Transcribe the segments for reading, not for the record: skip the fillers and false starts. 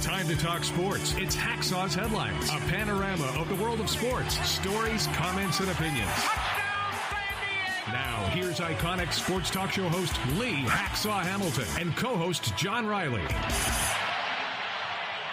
time to talk sports. It's Hacksaw's Headlines, a panorama of the world of sports, stories, comments, and opinions. Now, here's iconic sports talk show host Lee Hacksaw Hamilton and co-host John Riley.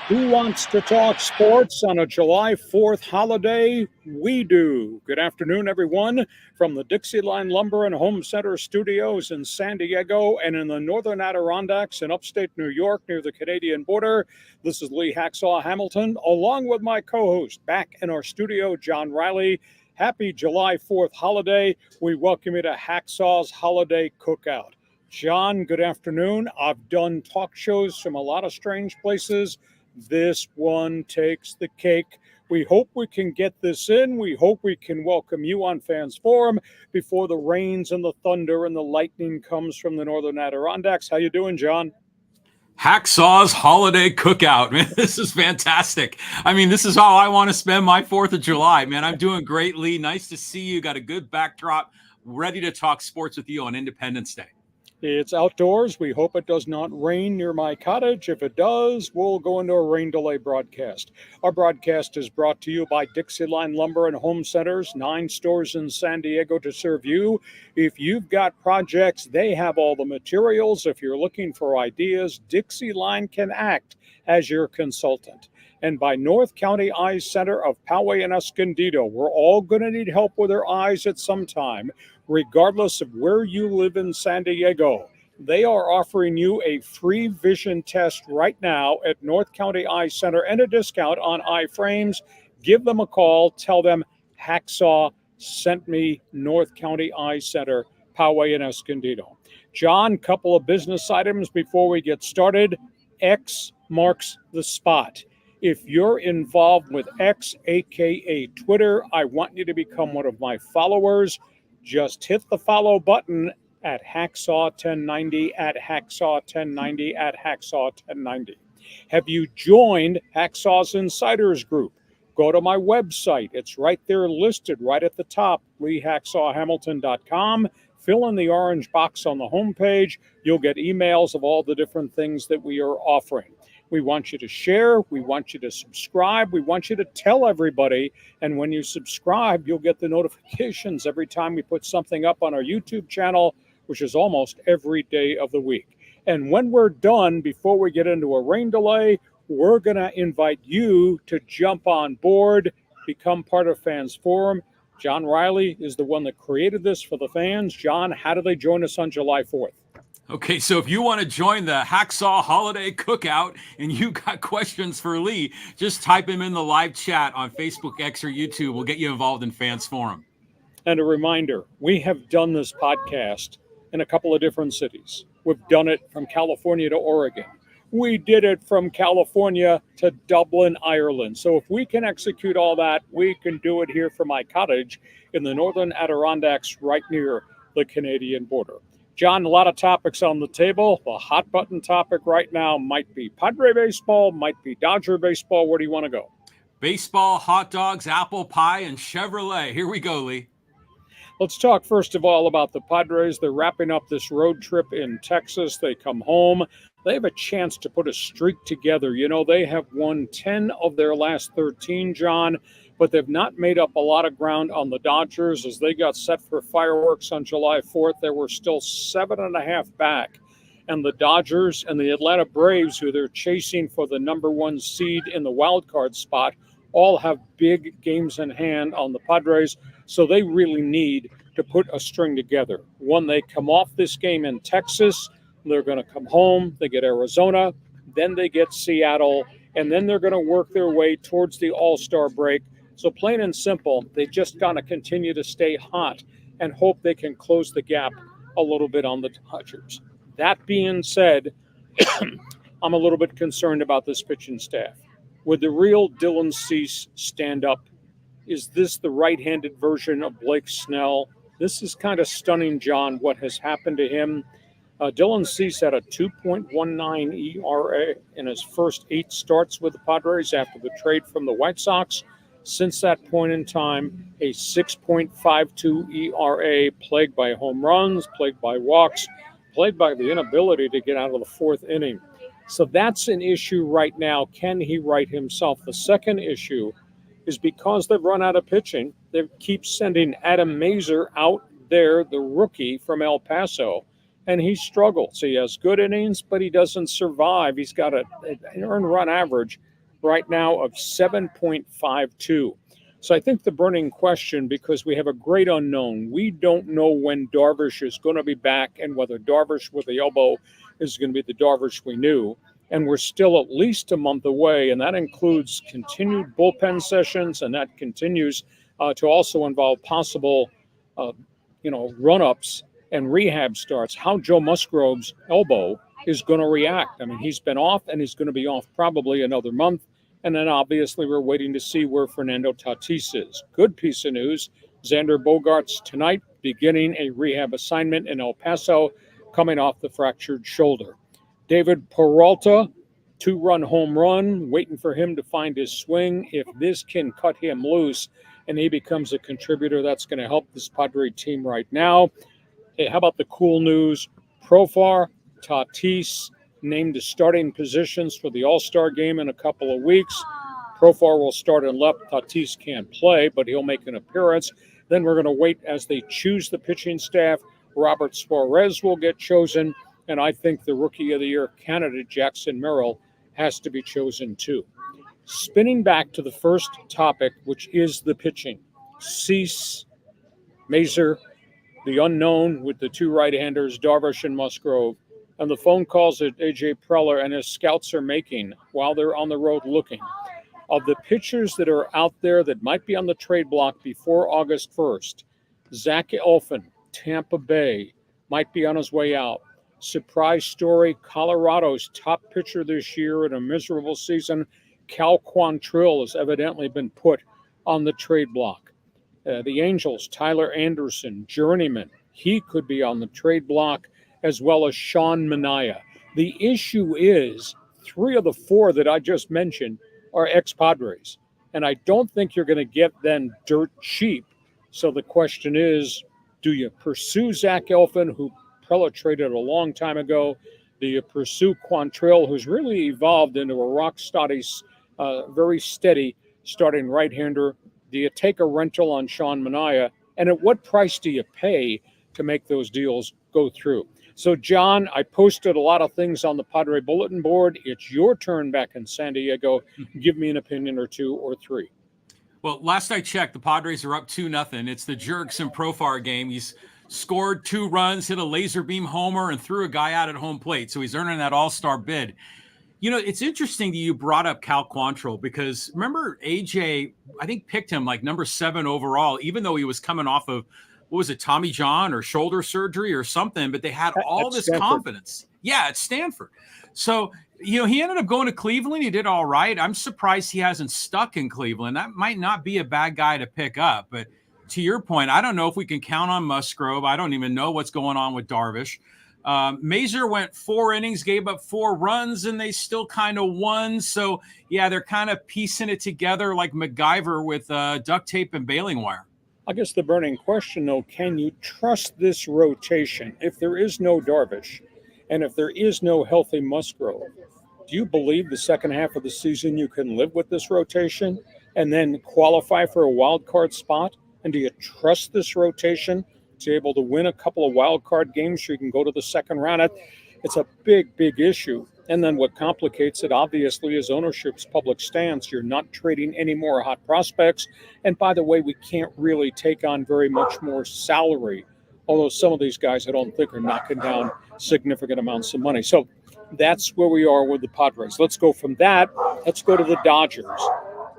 Who wants to talk sports on a July 4th holiday? We do. Good afternoon, everyone, from the DIXIELINE Lumber and Home Center studios in San Diego and in the northern Adirondacks in upstate New York near the Canadian border. This is Lee Hacksaw Hamilton, along with my co-host back in our studio, John Riley. Happy July 4th holiday. We welcome you to Hacksaw's Holiday Cookout. John, good afternoon. I've done talk shows from a lot of strange places. This one takes the cake. We hope we can get this in. We hope we can welcome you on Fans Forum before the rains and the thunder and the lightning comes from the northern Adirondacks. How you doing, John? Hacksaw's Holiday Cookout, man. This is fantastic. I mean, this is how I want to spend my 4th of July, man. I'm doing great, Lee. Nice to see you. Got a good backdrop. Ready to talk sports with you on Independence Day. It's outdoors. We hope it does not rain near my cottage. If it does, we'll go into a rain delay broadcast. Our broadcast is brought to you by DIXIELINE Lumber and Home Centers, 9 stores in San Diego to serve you. If you've got projects, they have all the materials. If you're looking for ideas, DIXIELINE can act as your consultant. And by North County Eye Center of Poway and Escondido. We're all going to need help with our eyes at some time, regardless of where you live in San Diego. They are offering you a free vision test right now at North County Eye Center and a discount on eye frames. Give them a call. Tell them Hacksaw sent me, North County Eye Center, Poway and Escondido. John, couple of business items before we get started. X marks the spot. If you're involved with X, aka Twitter, I want you to become one of my followers. Just hit the follow button at Hacksaw1090, at Hacksaw1090, at Hacksaw1090. Have you joined Hacksaw's Insiders Group? Go to my website. It's right there listed right at the top, LeeHacksawHamilton.com. Fill in the orange box on the homepage. You'll get emails of all the different things that we are offering. We want you to share. We want you to subscribe. We want you to tell everybody. And when you subscribe, you'll get the notifications every time we put something up on our YouTube channel, which is almost every day of the week. And when we're done, before we get into a rain delay, we're going to invite you to jump on board, become part of Fans Forum. John Riley is the one that created this for the fans. John, how do they join us on July 4th? Okay, so if you want to join the Hacksaw Holiday Cookout and you got questions for Lee, just type him in the live chat on Facebook, X, or YouTube. We'll get you involved in Fans Forum. And a reminder, we have done this podcast in a couple of different cities. We've done it from California to Oregon. We did it from California to Dublin, Ireland. So if we can execute all that, we can do it here from my cottage in the northern Adirondacks right near the Canadian border. John, a lot of topics on the table. The hot button topic right now might be Padre baseball, might be Dodger baseball. Where do you want to go? Baseball, hot dogs, apple pie, and Chevrolet. Here we go, Lee. Let's talk first of all about the Padres. They're wrapping up this road trip in Texas. They come home. They have a chance to put a streak together. You know, they have won 10 of their last 13, John, but they've not made up a lot of ground on the Dodgers. As they got set for fireworks on July 4th, they were still 7.5 back. And the Dodgers and the Atlanta Braves, who they're chasing for the number 1 seed in the wild card spot, all have big games in hand on the Padres. So they really need to put a string together. When they come off this game in Texas, they're going to come home. They get Arizona, then they get Seattle, and then they're going to work their way towards the All-Star break. So plain and simple, they just got to continue to stay hot and hope they can close the gap a little bit on the Dodgers. That being said, I'm a little bit concerned about this pitching staff. Would the real Dylan Cease stand up? Is this the right-handed version of Blake Snell? This is kind of stunning, John, what has happened to him. Dylan Cease had a 2.19 ERA in his first 8 starts with the Padres after the trade from the White Sox. Since that point in time, a 6.52 ERA, plagued by home runs, plagued by walks, plagued by the inability to get out of the 4th inning. So that's an issue right now. Can he right himself? The second issue is because they've run out of pitching, they keep sending Adam Mazur out there, the rookie from El Paso, and he struggles. He has good innings, but he doesn't survive. He's got an earned run average right now of 7.52. So I think the burning question, because we have a great unknown, we don't know when Darvish is going to be back and whether Darvish with the elbow is going to be the Darvish we knew. And we're still at least a month away, and that includes continued bullpen sessions, and that continues to also involve possible, run-ups and rehab starts. How Joe Musgrove's elbow is going to react. I mean, he's been off, and he's going to be off probably another month. And then obviously we're waiting to see where Fernando Tatis is. Good piece of news. Xander Bogaerts tonight beginning a rehab assignment in El Paso, coming off the fractured shoulder. David Peralta, 2-run home run, waiting for him to find his swing. If this can cut him loose and he becomes a contributor, that's going to help this Padre team right now. Hey, how about the cool news? Profar, Tatis, named to starting positions for the All-Star game in a couple of weeks. Profar will start in left. Tatis can't play, but he'll make an appearance. Then we're going to wait as they choose the pitching staff. Robert Suarez will get chosen, and I think the Rookie of the Year candidate, Jackson Merrill, has to be chosen too. Spinning back to the first topic, which is the pitching. Cease, Mazur, the unknown with the two right-handers, Darvish and Musgrove, and the phone calls that A.J. Preller and his scouts are making while they're on the road looking. Of the pitchers that are out there that might be on the trade block before August 1st, Zach Eflin, Tampa Bay, might be on his way out. Surprise story, Colorado's top pitcher this year in a miserable season, Cal Quantrill, has evidently been put on the trade block. The Angels, Tyler Anderson, journeyman, he could be on the trade block, as well as Sean Manaea. The issue is 3 of the 4 that I just mentioned are ex-Padres, and I don't think you're going to get them dirt cheap. So the question is, do you pursue Zach Eflin, who Preller traded a long time ago? Do you pursue Quantrill, who's really evolved into a rock-steady, very steady starting right-hander? Do you take a rental on Sean Manaea? And at what price do you pay to make those deals go through? So, John, I posted a lot of things on the Padre bulletin board. It's your turn back in San Diego. Give me an opinion or 2 or 3. Well, last I checked, the Padres are up 2-0. It's the Jerks and Profar game. He's scored 2 runs, hit a laser beam homer, and threw a guy out at home plate. So he's earning that all-star bid. You know, it's interesting that you brought up Cal Quantrill, because remember AJ, I think, picked him like number 7 overall, even though he was coming off of, what was it, Tommy John or shoulder surgery or something, but they had all this confidence. Yeah, at Stanford. So, you know, he ended up going to Cleveland. He did all right. I'm surprised he hasn't stuck in Cleveland. That might not be a bad guy to pick up. But to your point, I don't know if we can count on Musgrove. I don't even know what's going on with Darvish. Mazur went 4 innings, gave up 4 runs, and they still kind of won. So, yeah, they're kind of piecing it together like MacGyver with duct tape and baling wire. I guess the burning question, though, can you trust this rotation? If there is no Darvish and if there is no healthy Musgrove, do you believe the second half of the season you can live with this rotation and then qualify for a wild card spot? And do you trust this rotation to be able to win a couple of wild card games so you can go to the second round? It's a big, big issue. And then what complicates it, obviously, is ownership's public stance. You're not trading any more hot prospects. And by the way, we can't really take on very much more salary, although some of these guys I don't think are knocking down significant amounts of money. So that's where we are with the Padres. Let's go from that. Let's go to the Dodgers.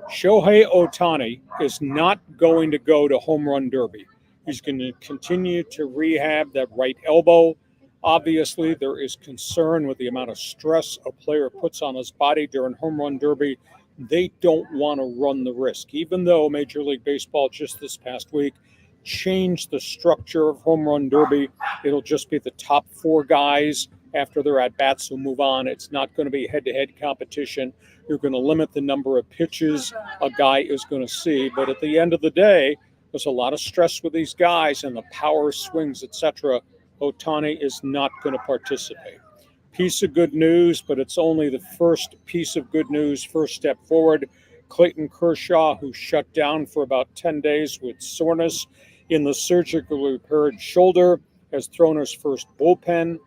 Shohei Ohtani is not going to go to Home Run Derby. He's going to continue to rehab that right elbow. Obviously, there is concern with the amount of stress a player puts on his body during Home Run Derby. They don't want to run the risk, even though Major League Baseball just this past week changed the structure of Home Run Derby. It'll just be the top 4 guys after their at-bats who move on. It's not going to be head-to-head competition. You're going to limit the number of pitches a guy is going to see. But at the end of the day, there's a lot of stress with these guys and the power swings, etc. Ohtani is not going to participate. piece of good news, but it's only the first piece of good news, first step forward. Clayton Kershaw, who shut down for about 10 days with soreness in the surgically repaired shoulder, has thrown his first bullpen.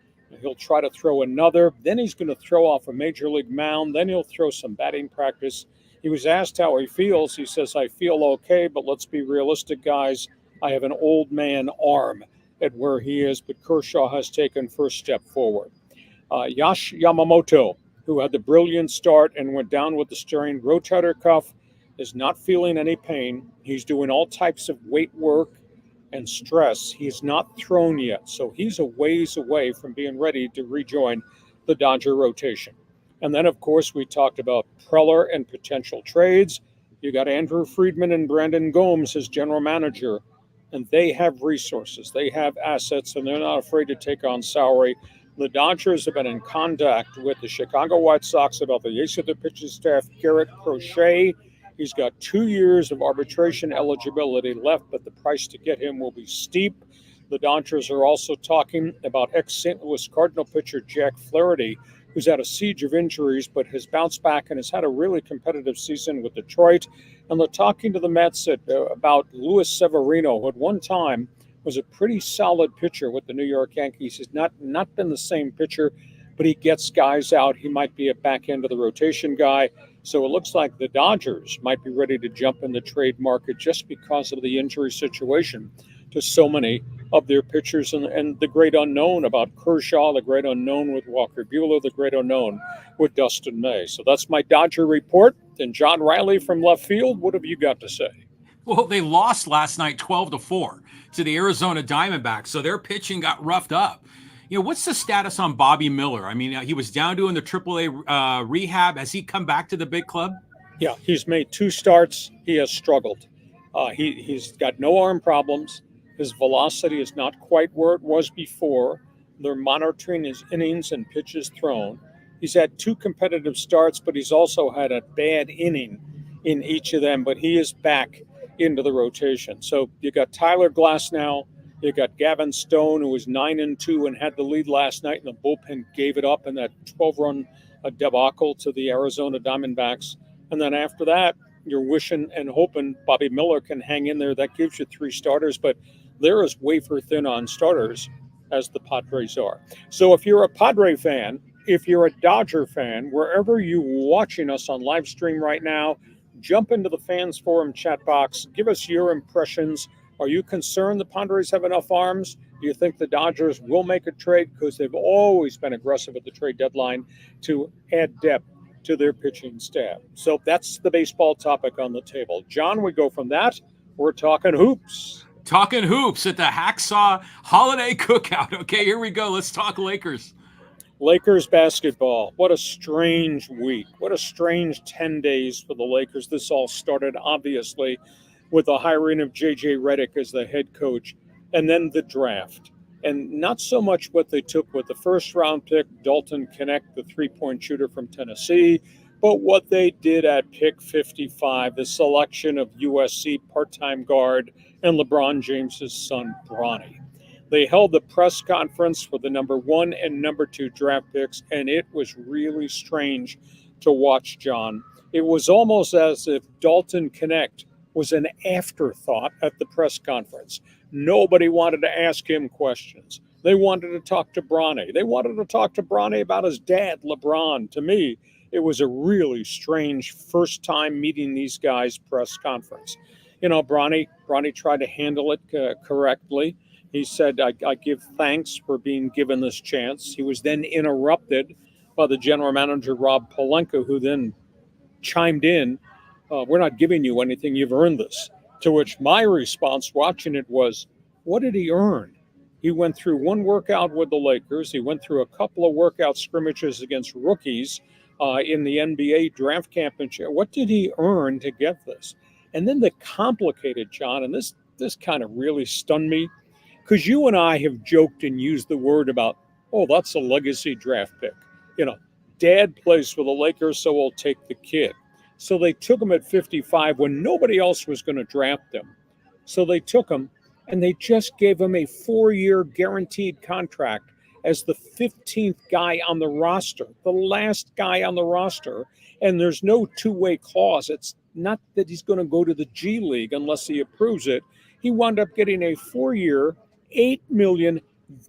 He'll try to throw another. Then he's going to throw off a major league mound. Then he'll throw some batting practice. He was asked how he feels. He says, I feel okay, but let's be realistic, guys. I have an old man arm at where he is, but Kershaw has taken first step forward. Yash Yamamoto, who had the brilliant start and went down with the strained rotator cuff, is not feeling any pain. He's doing all types of weight work and stress. He's not thrown yet, so he's a ways away from being ready to rejoin the Dodger rotation. And then, of course, we talked about Preller and potential trades. You got Andrew Friedman and Brandon Gomes as general manager, and they have resources. They have assets, and they're not afraid to take on salary. The Dodgers have been in contact with the Chicago White Sox about the ace of the pitching staff, Garrett Crochet. He's got 2 years of arbitration eligibility left, but the price to get him will be steep. The Dodgers are also talking about ex-St. Louis Cardinal pitcher Jack Flaherty, who's had a siege of injuries but has bounced back and has had a really competitive season with Detroit. And they're talking to the Mets about Luis Severino, who at one time was a pretty solid pitcher with the New York Yankees. He's not been the same pitcher, but he gets guys out. He might be a back end of the rotation guy. So it looks like the Dodgers might be ready to jump in the trade market just because of the injury situation to so many of their pitchers and the great unknown about Kershaw, the great unknown with Walker Buehler, the great unknown with Dustin May. So that's my Dodger report. And John Riley from left field, what have you got to say? Well, they lost last night 12-4 to the Arizona Diamondbacks, so their pitching got roughed up. You know, what's the status on Bobby Miller? I mean, he was down doing the AAA rehab. Has he come back to the big club? Yeah, he's made 2 starts. He has struggled. He's got no arm problems. His velocity is not quite where it was before. They're monitoring his innings and pitches thrown. He's had 2 competitive starts, but he's also had a bad inning in each of them. But he is back into the rotation. So you got Tyler Glasnow. You got Gavin Stone, who was 9-2 and had the lead last night, and the bullpen gave it up in that 12-run debacle to the Arizona Diamondbacks. And then after that, you're wishing and hoping Bobby Miller can hang in there. That gives you 3 starters, but they're as wafer thin on starters as the Padres are. So if you're a Padre fan, if you're a Dodger fan, wherever you're watching us on live stream right now, jump into the Fans Forum chat box. Give us your impressions. Are you concerned the Padres have enough arms? Do you think the Dodgers will make a trade? Because they've always been aggressive at the trade deadline to add depth to their pitching staff. So that's the baseball topic on the table. John, we go from that. We're talking hoops. Talking hoops at the Hacksaw Holiday Cookout. Okay, here we go. Let's talk Lakers. Lakers basketball. What a strange week. What a strange 10 days for the Lakers. This all started, obviously, with the hiring of J.J. Redick as the head coach, and then the draft. And not so much what they took with the first-round pick, DALTON, KNECHT, the three-point shooter from Tennessee, but what they did at pick 55, the selection of USC part-time guard and LeBron James's son, Bronny. They held the press conference for the number 1 and number 2 draft picks, and it was really strange to watch, John. It was almost as if DALTON KNECHT was an afterthought at the press conference. Nobody wanted to ask him questions. They wanted to talk to Bronny. They wanted to talk to Bronny about his dad, LeBron. To me, it was a really strange first time meeting these guys press conference. You know, Bronny tried to handle it correctly. He said, I give thanks for being given this chance. He was then interrupted by the general manager, Rob Pelinka, who then chimed in, we're not giving you anything, you've earned this. To which my response watching it was, what did he earn? He went through one workout with the Lakers. He went through a couple of workout scrimmages against rookies in the NBA draft camp. And what did he earn to get this? And then the complicated, John, and this kind of really stunned me, because you and I have joked and used the word about, oh, that's a legacy draft pick. You know, dad plays for the Lakers, so we'll take the kid. So they took him at 55 when nobody else was going to draft him. So they took him, and they just gave him a 4-year guaranteed contract as the 15th guy on the roster, the last guy on the roster, and there's no two-way clause. It's not that he's going to go to the G League unless he approves it. He wound up getting a 4-year, $8 million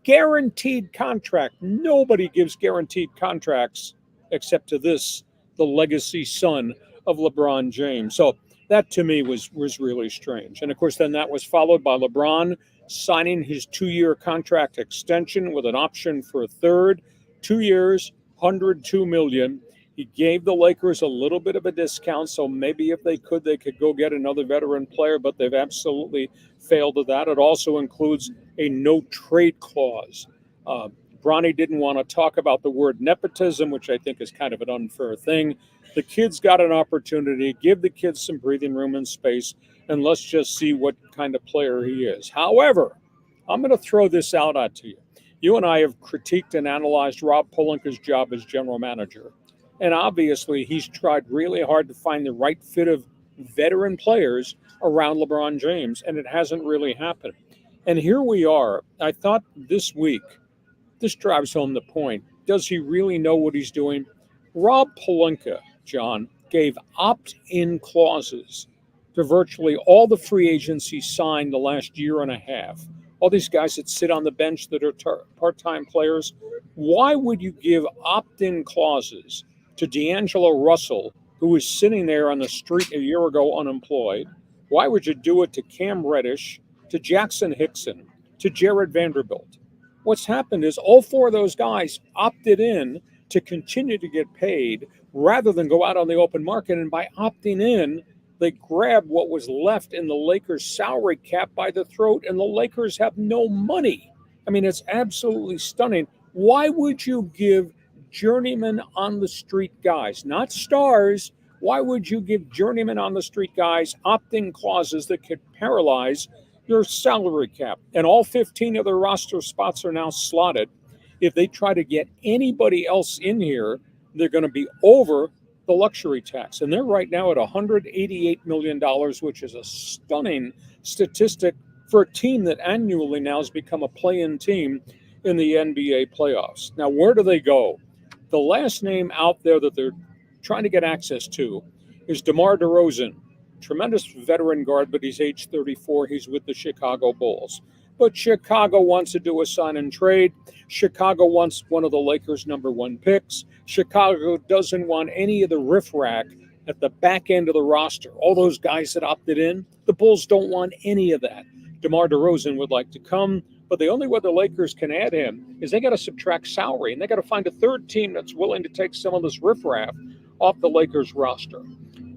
guaranteed contract. Nobody gives guaranteed contracts except to this, the legacy son of LeBron James. So that to me was really strange. And of course, then that was followed by LeBron signing his 2-year contract extension with an option for a third, 2 years, $102 million. He gave the Lakers a little bit of a discount, so maybe if they could go get another veteran player, but they've absolutely failed at that. It also includes a no-trade clause. Bronny didn't want to talk about the word nepotism, which I think is kind of an unfair thing. The kids got an opportunity. Give the kids some breathing room and space, and let's just see what kind of player he is. However, I'm going to throw this out to you. You and I have critiqued and analyzed Rob Pelinka's job as general manager. And obviously, he's tried really hard to find the right fit of veteran players around LeBron James, and it hasn't really happened. And here we are. I thought this week, this drives home the point. Does he really know what he's doing? Rob Pelinka, John, gave opt-in clauses to virtually all the free agents he signed the last year and a half. All these guys that sit on the bench that are part-time players. Why would you give opt-in clauses to D'Angelo Russell, who was sitting there on the street a year ago unemployed? Why would you do it to Cam Reddish, to Jackson Hickson, to Jared Vanderbilt? What's happened is all 4 of those guys opted in to continue to get paid rather than go out on the open market. And by opting in, they grabbed what was left in the Lakers' salary cap by the throat, and the Lakers have no money. I mean, it's absolutely stunning. Why would you give journeyman on the street guys, not stars, why would you give journeyman on the street guys opt-in clauses that could paralyze your salary cap? And all 15 of their roster spots are now slotted. If they try to get anybody else in here, they're going to be over the luxury tax. And they're right now at $188 million, which is a stunning statistic for a team that annually now has become a play-in team in the NBA playoffs. Now, where do they go? The last name out there that they're trying to get access to is DeMar DeRozan. Tremendous veteran guard, but he's age 34. He's with the Chicago Bulls. But Chicago wants to do a sign and trade. Chicago wants one of the Lakers' #1 picks. Chicago doesn't want any of the riffraff at the back end of the roster. All those guys that opted in, the Bulls don't want any of that. DeMar DeRozan would like to come, but the only way the Lakers can add him is they got to subtract salary, and they got to find a third team that's willing to take some of this riffraff off the Lakers roster.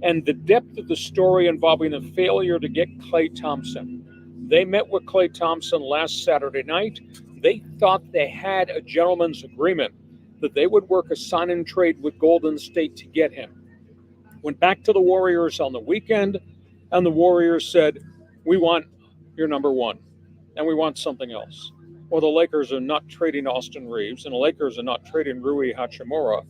And the depth of the story involving the failure to get Klay Thompson. They met with Klay Thompson last Saturday night. They thought they had a gentleman's agreement that they would work a sign and trade with Golden State to get him. Went back to the Warriors on the weekend, and the Warriors said, we want your #1, and we want something else. Well, the Lakers are not trading Austin Reeves, and the Lakers are not trading Rui Hachimura.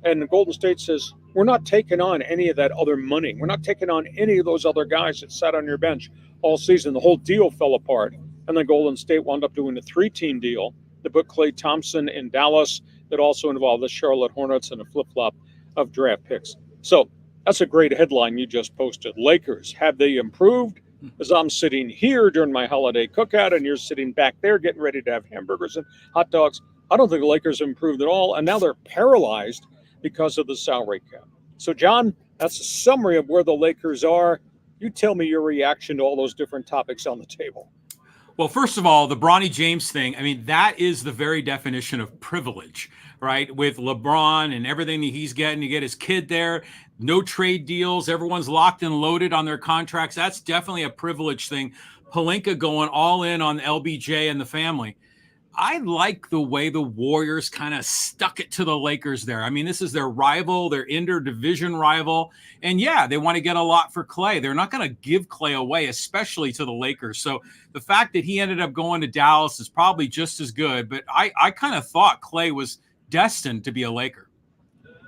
And the Golden State says, we're not taking on any of that other money. We're not taking on any of those other guys that sat on your bench all season. The whole deal fell apart. And then Golden State wound up doing a 3-team deal to put Klay Thompson in Dallas that also involved the Charlotte Hornets and a flip-flop of draft picks. So that's a great headline you just posted. Lakers, have they improved? As I'm sitting here during my holiday cookout and you're sitting back there getting ready to have hamburgers and hot dogs, I don't think the Lakers have improved at all. And now they're paralyzed because of the salary cap. So, John, that's a summary of where the Lakers are. You tell me your reaction to all those different topics on the table. Well, first of all, the Bronny James thing, I mean, that is the very definition of privilege, right? With LeBron and everything that he's getting to get his kid there, no trade deals, everyone's locked and loaded on their contracts. That's definitely a privilege thing. Pelinka going all in on LBJ and the family. I like the way the Warriors kind of stuck it to the Lakers there. I mean, this is their rival, their inter-division rival. And yeah, they want to get a lot for Klay. They're not going to give Klay away, especially to the Lakers. So the fact that he ended up going to Dallas is probably just as good. But I kind of thought Klay was destined to be a Laker.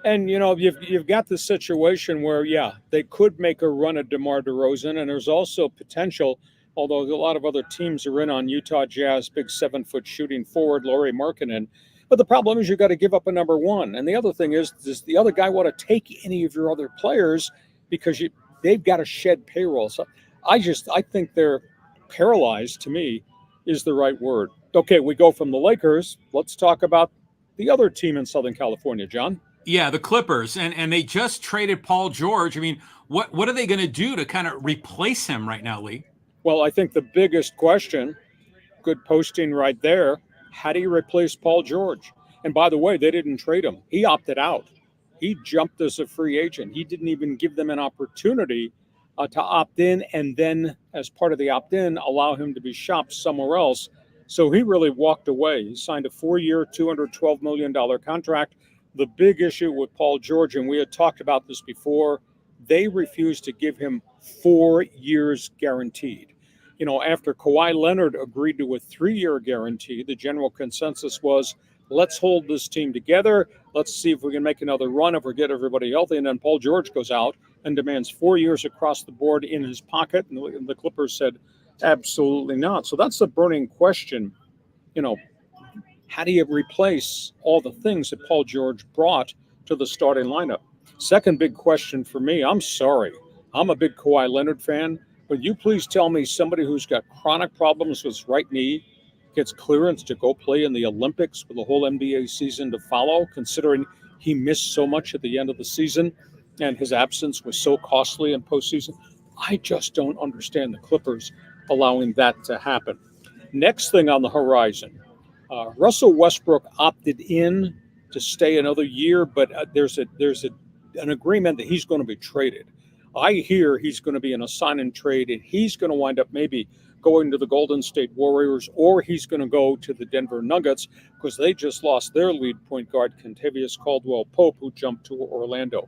And, you know, you've got the situation where, yeah, they could make a run at DeMar DeRozan, and there's also potential although a lot of other teams are in on Utah Jazz, big 7-foot shooting forward, Lauri Markkanen. But the problem is you got to give up a number one. And the other thing is, does the other guy want to take any of your other players because they've got to shed payroll? So I think they're paralyzed, to me, is the right word. Okay, we go from the Lakers. Let's talk about the other team in Southern California, John. Yeah, the Clippers, and they just traded Paul George. I mean, what are they going to do to kind of replace him right now, Lee? Well, I think the biggest question, good posting right there, how do you replace Paul George? And by the way, they didn't trade him. He opted out. He jumped as a free agent. He didn't even give them an opportunity to opt in, and then as part of the opt-in, allow him to be shopped somewhere else. So he really walked away. He signed a 4-year, $212 million contract. The big issue with Paul George, and we had talked about this before, they refused to give him 4 years guaranteed. You know, after Kawhi Leonard agreed to a 3-year guarantee, the general consensus was, let's hold this team together. Let's see if we can make another run if we get everybody healthy. And then Paul George goes out and demands 4 years across the board in his pocket. And the Clippers said, absolutely not. So that's the burning question. You know, how do you replace all the things that Paul George brought to the starting lineup? Second big question for me, I'm sorry. I'm a big Kawhi Leonard fan. But you please tell me somebody who's got chronic problems with his right knee gets clearance to go play in the Olympics with the whole NBA season to follow, considering he missed so much at the end of the season and his absence was so costly in postseason. I just don't understand the Clippers allowing that to happen. Next thing on the horizon, Russell Westbrook opted in to stay another year, but there's an agreement that he's going to be traded. I hear he's going to be in a sign and trade, and he's going to wind up maybe going to the Golden State Warriors, or he's going to go to the Denver Nuggets because they just lost their lead point guard, Kentavious Caldwell-Pope, who jumped to Orlando.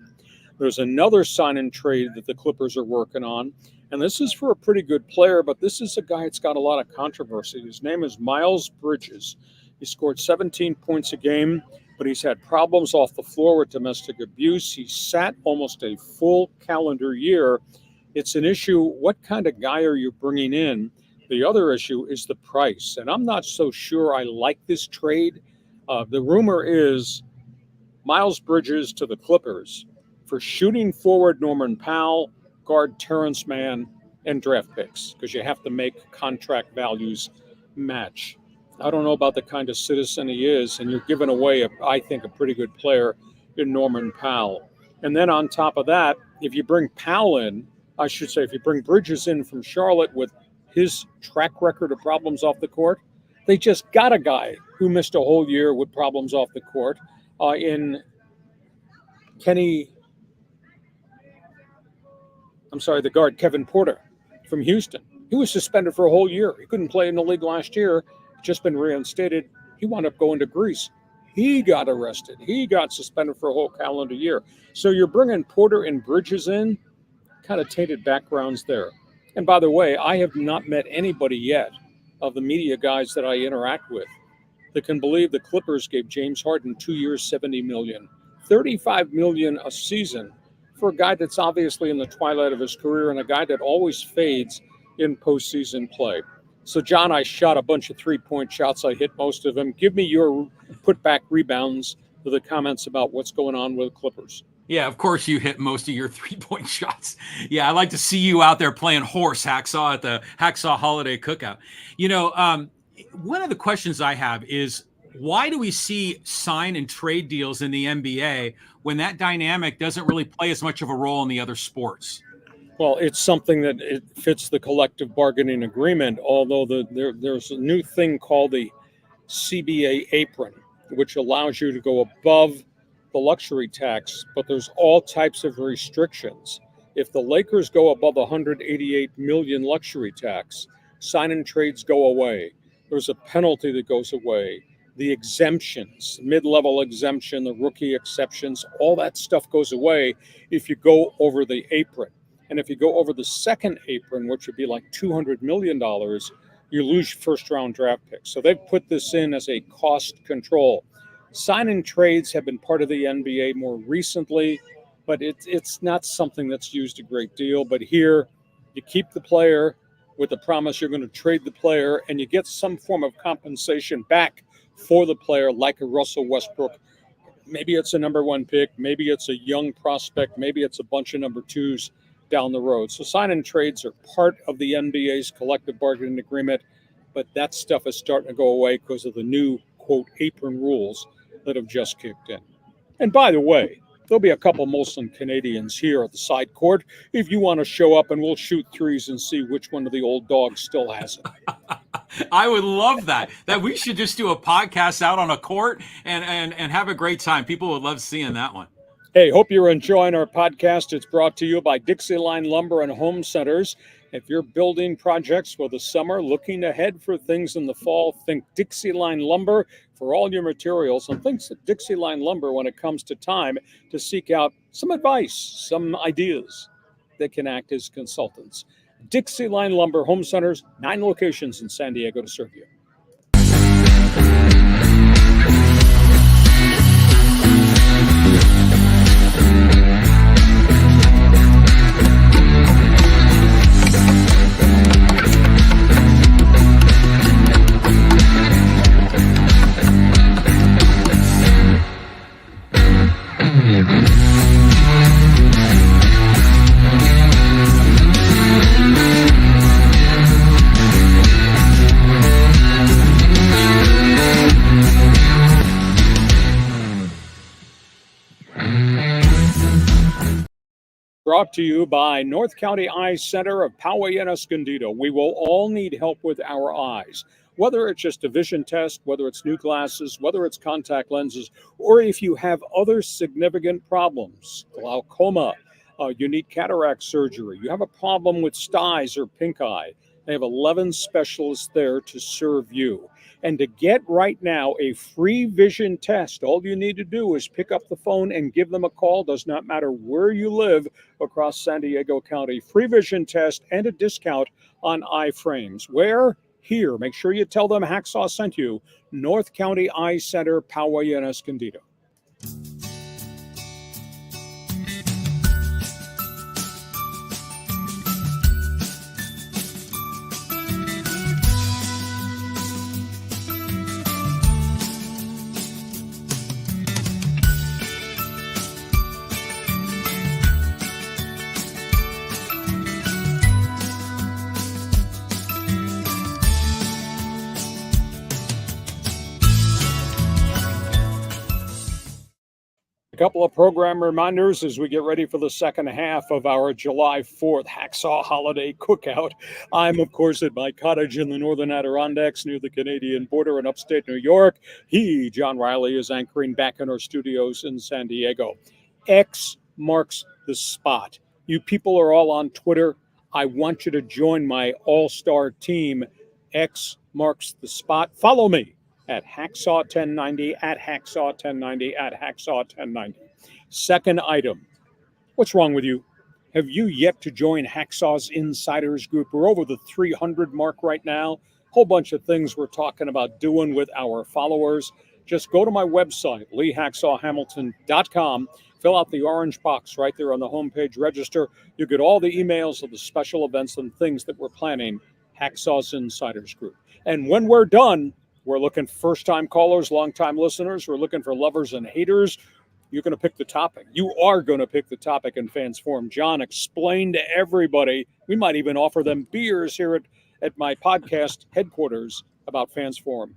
There's another sign and trade that the Clippers are working on, and this is for a pretty good player, but this is a guy that's got a lot of controversy. His name is Miles Bridges. He scored 17 points a game, but he's had problems off the floor with domestic abuse. He sat almost a full calendar year. It's an issue. What kind of guy are you bringing in? The other issue is the price, and I'm not so sure I like this trade. The rumor is Miles Bridges to the Clippers for shooting forward Norman Powell, guard Terrence Mann, and draft picks, because you have to make contract values match. I don't know about the kind of citizen he is, and you're giving away, I think, a pretty good player in Norman Powell. And then on top of that, if you bring Powell in, if you bring Bridges in from Charlotte with his track record of problems off the court, they just got a guy who missed a whole year with problems off the court the guard Kevin Porter from Houston. He was suspended for a whole year. He couldn't play in the league last year. Just been reinstated. He wound up going to Greece. He got arrested. He got suspended for a whole calendar year. So you're bringing Porter and Bridges in, kind of tainted backgrounds there. And by the way, I have not met anybody yet of the media guys that I interact with that can believe the Clippers gave James Harden 2 years, $70 million, $35 million a season for a guy that's obviously in the twilight of his career and a guy that always fades in postseason play. So, John, I shot a bunch of three-point shots. I hit most of them. Give me your put-back rebounds to the comments about what's going on with the Clippers. Yeah, of course you hit most of your three-point shots. Yeah, I like to see you out there playing horse hacksaw at the Hacksaw Holiday Cookout. You know, one of the questions I have is, why do we see sign and trade deals in the NBA when that dynamic doesn't really play as much of a role in the other sports? Well, it's something that it fits the collective bargaining agreement, although there's a new thing called the CBA apron, which allows you to go above the luxury tax, but there's all types of restrictions. If the Lakers go above 188 million luxury tax, sign and trades go away. There's a penalty that goes away. The exemptions, mid-level exemption, the rookie exceptions, all that stuff goes away if you go over the apron. And if you go over the second apron, which would be like $200 million, you lose first-round draft picks. So they've put this in as a cost control. Sign and trades have been part of the NBA more recently, but it's not something that's used a great deal. But here, you keep the player, with the promise you're going to trade the player and you get some form of compensation back for the player, like a Russell Westbrook. Maybe it's a number one pick, maybe it's a young prospect, maybe it's a bunch of number twos down the road. So sign and trades are part of the NBA's collective bargaining agreement, but that stuff is starting to go away because of the new, quote, apron rules that have just kicked in. And by the way, there'll be a couple Molson Canadians here at the side court if you want to show up, and we'll shoot threes and see which one of the old dogs still has it. I would love that. That we should just do a podcast out on a court and have a great time. People would love seeing that one. Hey, hope you're enjoying our podcast. It's brought to you by DIXIELINE Lumber and Home Centers. If you're building projects for the summer, looking ahead for things in the fall, think DIXIELINE Lumber for all your materials, and think DIXIELINE Lumber when it comes to time to seek out some advice, some ideas that can act as consultants. DIXIELINE Lumber Home Centers, 9 locations in San Diego to serve you. Brought to you by North County Eye Center of Poway and Escondido. We will all need help with our eyes, whether it's just a vision test, whether it's new glasses, whether it's contact lenses, or if you have other significant problems, glaucoma, you need cataract surgery, you have a problem with styes or pink eye. They have 11 specialists there to serve you. And to get right now a free vision test, all you need to do is pick up the phone and give them a call. Does not matter where you live across San Diego County. Free vision test and a discount on eye frames. Where? Here. Make sure you tell them Hacksaw sent you. North County Eye Center, Poway and Escondido. A couple of program reminders as we get ready for the second half of our July 4th Hacksaw Holiday Cookout. I'm, of course, at my cottage in the Northern Adirondacks near the Canadian border in upstate New York. John Riley, is anchoring back in our studios in San Diego. X marks the spot. You people are all on Twitter. I want you to join my all-star team. X marks the spot. Follow me at Hacksaw 1090, at Hacksaw 1090, at Hacksaw 1090. Second item, what's wrong with you? Have you yet to join Hacksaw's Insiders Group? We're over the 300 mark right now. Whole bunch of things we're talking about doing with our followers. Just go to my website, leehacksawhamilton.com. Fill out the orange box right there on the homepage. Register. You get all the emails of the special events and things that we're planning. Hacksaw's Insiders Group. And when we're done, we're looking for first-time callers, long-time listeners. We're looking for lovers and haters. You're going to pick the topic. You are going to pick the topic in Fans Forum. John, explain to everybody. We might even offer them beers here at my podcast headquarters about Fans Forum.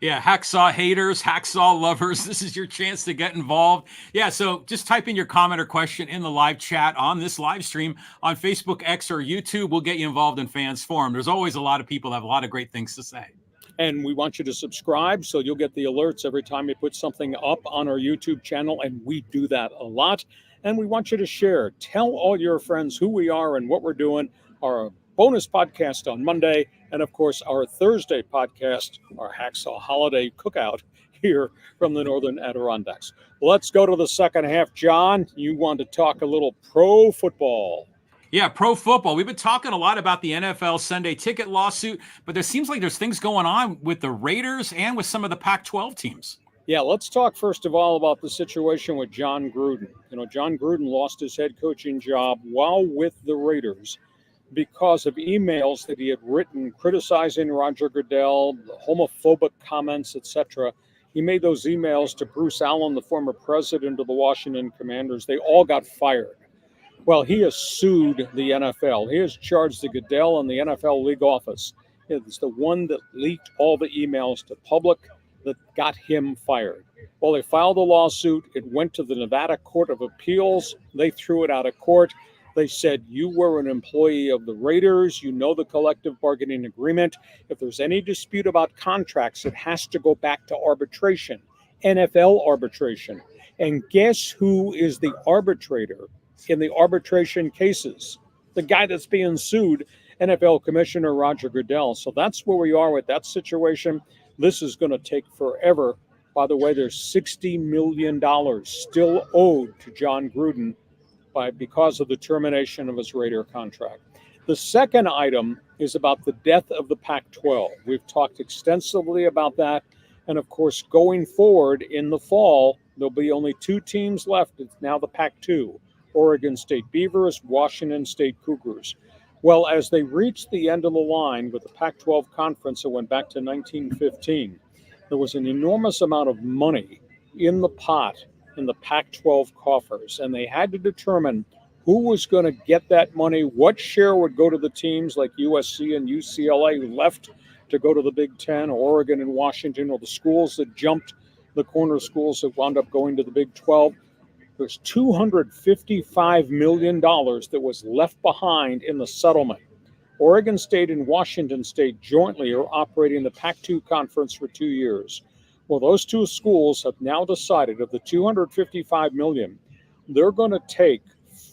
Yeah, Hacksaw haters, Hacksaw lovers, this is your chance to get involved. Yeah, so just type in your comment or question in the live chat on this live stream on Facebook, X, or YouTube. We'll get you involved in Fans Forum. There's always a lot of people that have a lot of great things to say. And we want you to subscribe so you'll get the alerts every time we put something up on our YouTube channel, and we do that a lot. And we want you to share. Tell all your friends who we are and what we're doing. Our bonus podcast on Monday, and of course our Thursday podcast, our Hacksaw Holiday Cookout here from the Northern Adirondacks. Let's go to the second half. John, you want to talk a little pro football. Yeah, pro football. We've been talking a lot about the NFL Sunday ticket lawsuit, but there seems like there's things going on with the Raiders and with some of the Pac-12 teams. Yeah, let's talk first of all about the situation with John Gruden. You know, John Gruden lost his head coaching job while with the Raiders. because of emails that he had written criticizing Roger Goodell, homophobic comments, etc. He made those emails to Bruce Allen, the former president of the Washington Commanders. They all got fired. Well, he has sued the NFL. He has charged the Goodell and the NFL league office. It's the one that leaked all the emails to public that got him fired. Well, they filed a lawsuit. It went to the Nevada Court of Appeals. They threw it out of court. They said, you were an employee of the Raiders. You know the collective bargaining agreement. If there's any dispute about contracts, it has to go back to arbitration, NFL arbitration. And guess who is the arbitrator in the arbitration cases? The guy that's being sued, NFL Commissioner Roger Goodell. So that's where we are with that situation. This is going to take forever. By the way, there's $60 million still owed to John Gruden because of the termination of his Raider contract. The second item is about the death of the Pac-12. We've talked extensively about that. And of course, going forward in the fall, there'll be only two teams left. It's now the Pac-2, Oregon State Beavers, Washington State Cougars. Well, as they reached the end of the line with the Pac-12 conference that went back to 1915, there was an enormous amount of money in the pot in the Pac-12 coffers, and they had to determine who was going to get that money, what share would go to the teams like USC and UCLA who left to go to the Big Ten, or Oregon and Washington, or the schools that jumped, the corner schools that wound up going to the Big 12. There's $255 million that was left behind in the settlement. Oregon State and Washington State jointly are operating the Pac-2 conference for 2 years. Well, those two schools have now decided of the $255 million, they're going to take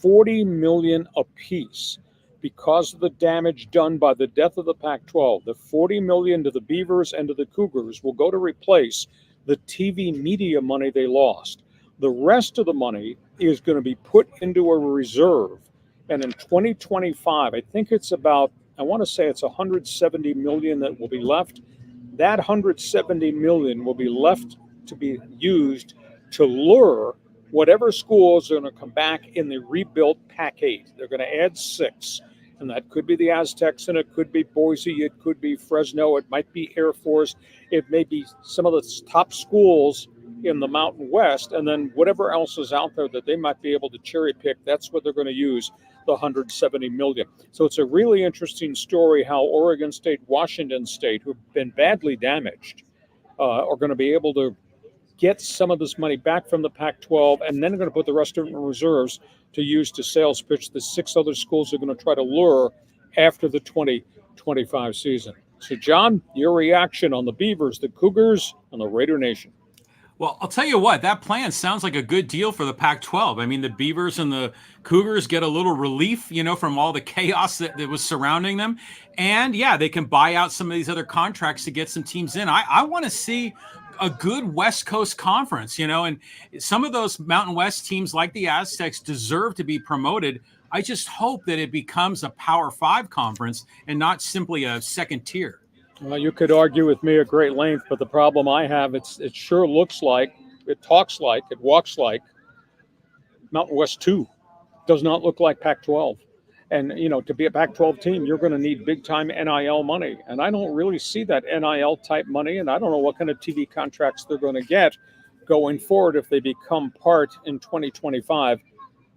$40 million apiece because of the damage done by the death of the Pac-12. The $40 million to the Beavers and to the Cougars will go to replace the TV media money they lost. The rest of the money is going to be put into a reserve. And in 2025, I think it's about, I want to say it's $170 million that will be left. That $170 million will be left to be used to lure whatever schools are going to come back in the rebuilt Pac-8. They're going to add 6. And that could be the Aztecs, and it could be Boise, it could be Fresno, it might be Air Force, it may be some of the top schools in the Mountain West, and then whatever else is out there that they might be able to cherry pick, that's what they're going to use the $170 million. So it's a really interesting story how Oregon State, Washington State, who've been badly damaged, are going to be able to get some of this money back from the Pac-12, and then they're going to put the rest of it in reserves to use to sales pitch the 6 other schools are going to try to lure after the 2025 season. So, John, your reaction on the Beavers, the Cougars, and the Raider Nation? Well, I'll tell you what, that plan sounds like a good deal for the Pac-12. I mean, the Beavers and the Cougars get a little relief, from all the chaos that was surrounding them. And, yeah, they can buy out some of these other contracts to get some teams in. I want to see a good West Coast conference, and some of those Mountain West teams like the Aztecs deserve to be promoted. I just hope that it becomes a Power 5 conference and not simply a second tier. Well, you could argue with me at great length, but the problem I have, it sure looks like, it talks like, it walks like Mountain West 2. Does not look like Pac-12. And, to be a Pac-12 team, you're going to need big-time NIL money. And I don't really see that NIL-type money, and I don't know what kind of TV contracts they're going to get going forward if they become part in 2025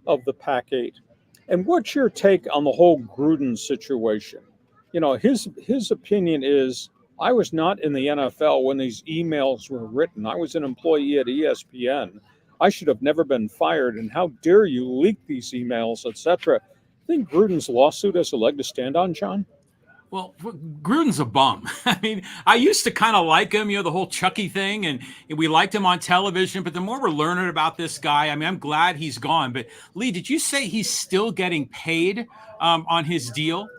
of the Pac-8. And what's your take on the whole Gruden situation? His opinion is, I was not in the NFL when these emails were written. I was an employee at ESPN. I should have never been fired. And how dare you leak these emails, etc. I think Gruden's lawsuit has a leg to stand on, John? Well, Gruden's a bum. I mean, I used to kind of like him, the whole Chucky thing, and we liked him on television. But the more we're learning about this guy, I mean, I'm glad he's gone. But Lee, did you say he's still getting paid on his deal?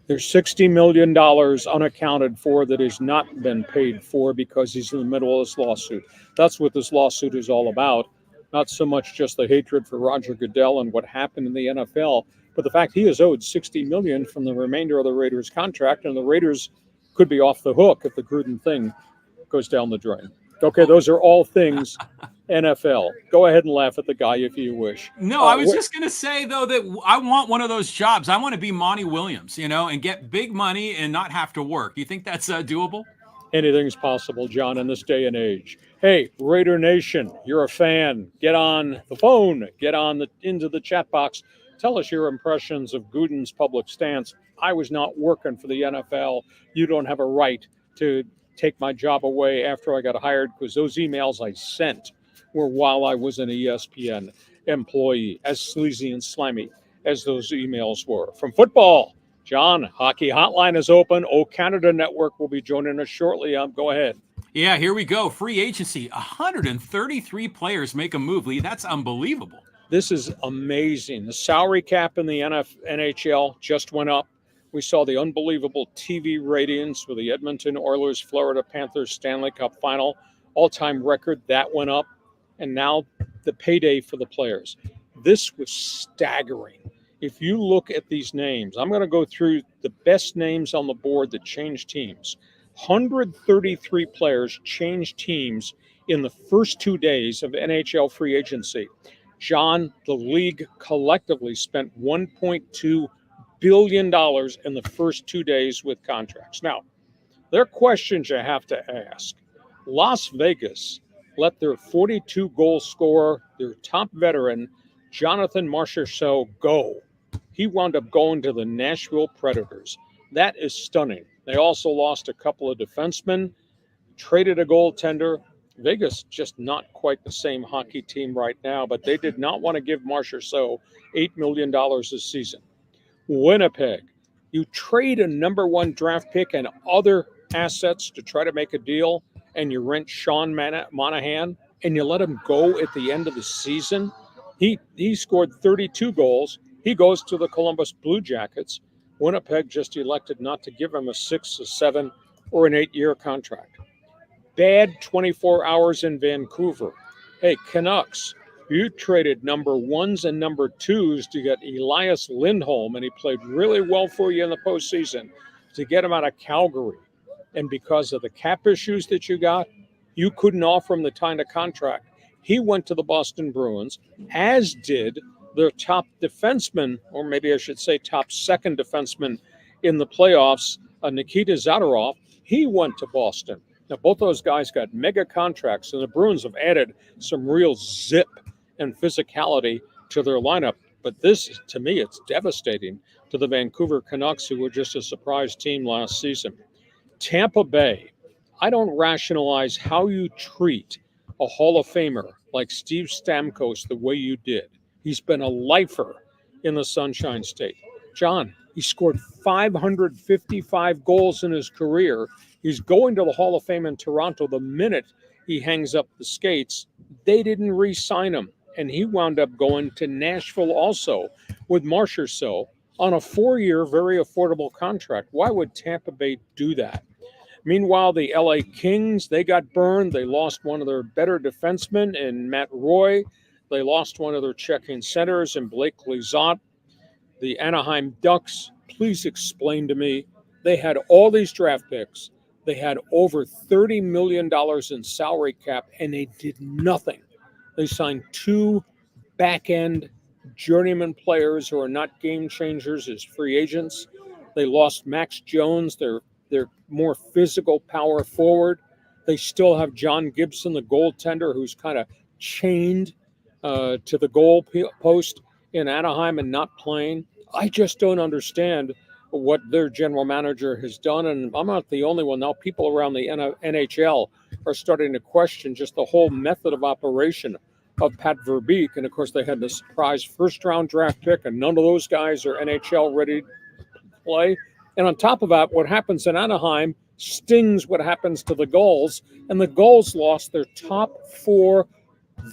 There's $60 million unaccounted for that has not been paid for because he's in the middle of this lawsuit. That's what this lawsuit is all about. Not so much just the hatred for Roger Goodell and what happened in the NFL, but the fact he is owed $60 million from the remainder of the Raiders' contract, and the Raiders could be off the hook if the Gruden thing goes down the drain. Okay, those are all things NFL. Go ahead and laugh at the guy if you wish. No, I was just going to say, though, that I want one of those jobs. I want to be Monty Williams, and get big money and not have to work. You think that's doable? Anything's possible, John, in this day and age. Hey, Raider Nation, you're a fan. Get on the phone. Get on into the chat box. Tell us your impressions of Guden's public stance. I was not working for the NFL. You don't have a right to take my job away after I got hired, because those emails I sent were while I was an ESPN employee, as sleazy and slimy as those emails were. From football, John, Hockey Hotline is open. Canada Network will be joining us shortly. Go ahead. Yeah, here we go. Free agency. 133 players make a move, Lee. That's unbelievable. This is amazing. The salary cap in the NHL just went up. We saw the unbelievable TV ratings for the Edmonton Oilers, Florida Panthers Stanley Cup final. All-time record, that went up. And now the payday for the players. This was staggering. If you look at these names, I'm going to go through the best names on the board that changed teams. 133 players changed teams in the first 2 days of NHL free agency. John, the league collectively spent $1.2 billion in the first 2 days with contracts. Now, there are questions you have to ask. Las Vegas let their 42-goal scorer, their top veteran, Jonathan Marchessault, go. He wound up going to the Nashville Predators. That is stunning. They also lost a couple of defensemen, traded a goaltender. Vegas just not quite the same hockey team right now, but they did not want to give Marchessault $8 million this season. Winnipeg, you trade a number 1 draft pick and other assets to try to make a deal, and you rent Sean Monahan, and you let him go at the end of the season. He scored 32 goals. He goes to the Columbus Blue Jackets. Winnipeg just elected not to give him a 6, a 7, or an 8-year contract. Bad 24 hours in Vancouver. Hey, Canucks, you traded number 1s and number 2s to get Elias Lindholm, and he played really well for you in the postseason, to get him out of Calgary. And because of the cap issues that you got, you couldn't offer him the kind of contract. He went to the Boston Bruins, as did their top defenseman, or maybe I should say top second defenseman in the playoffs, Nikita Zadorov. He went to Boston. Now, both those guys got mega contracts, and the Bruins have added some real zip and physicality to their lineup. But this, to me, it's devastating to the Vancouver Canucks, who were just a surprise team last season. Tampa Bay, I don't rationalize how you treat a Hall of Famer like Steve Stamkos the way you did. He's been a lifer in the Sunshine State. John, he scored 555 goals in his career. He's going to the Hall of Fame in Toronto the minute he hangs up the skates. They didn't re-sign him, and he wound up going to Nashville also with Marchessault on a 4-year, very affordable contract. Why would Tampa Bay do that? Meanwhile, the LA Kings, they got burned. They lost one of their better defensemen in Matt Roy. They lost one of their checking centers in Blake Lizotte. The Anaheim Ducks, please explain to me. They had all these draft picks. They had over $30 million in salary cap, and they did nothing. They signed 2 back-end journeyman players who are not game changers as free agents. They lost Max Jones, their more physical power forward. They still have John Gibson, the goaltender, who's kind of chained to the goal post in Anaheim and not playing. I just don't understand what their general manager has done, and I'm not the only one. Now people around the NHL are starting to question just the whole method of operation of Pat Verbeek, and of course they had the surprise first-round draft pick, and none of those guys are NHL ready to play. And on top of that, what happens in Anaheim stings what happens to the Gulls, and the Gulls lost their top 4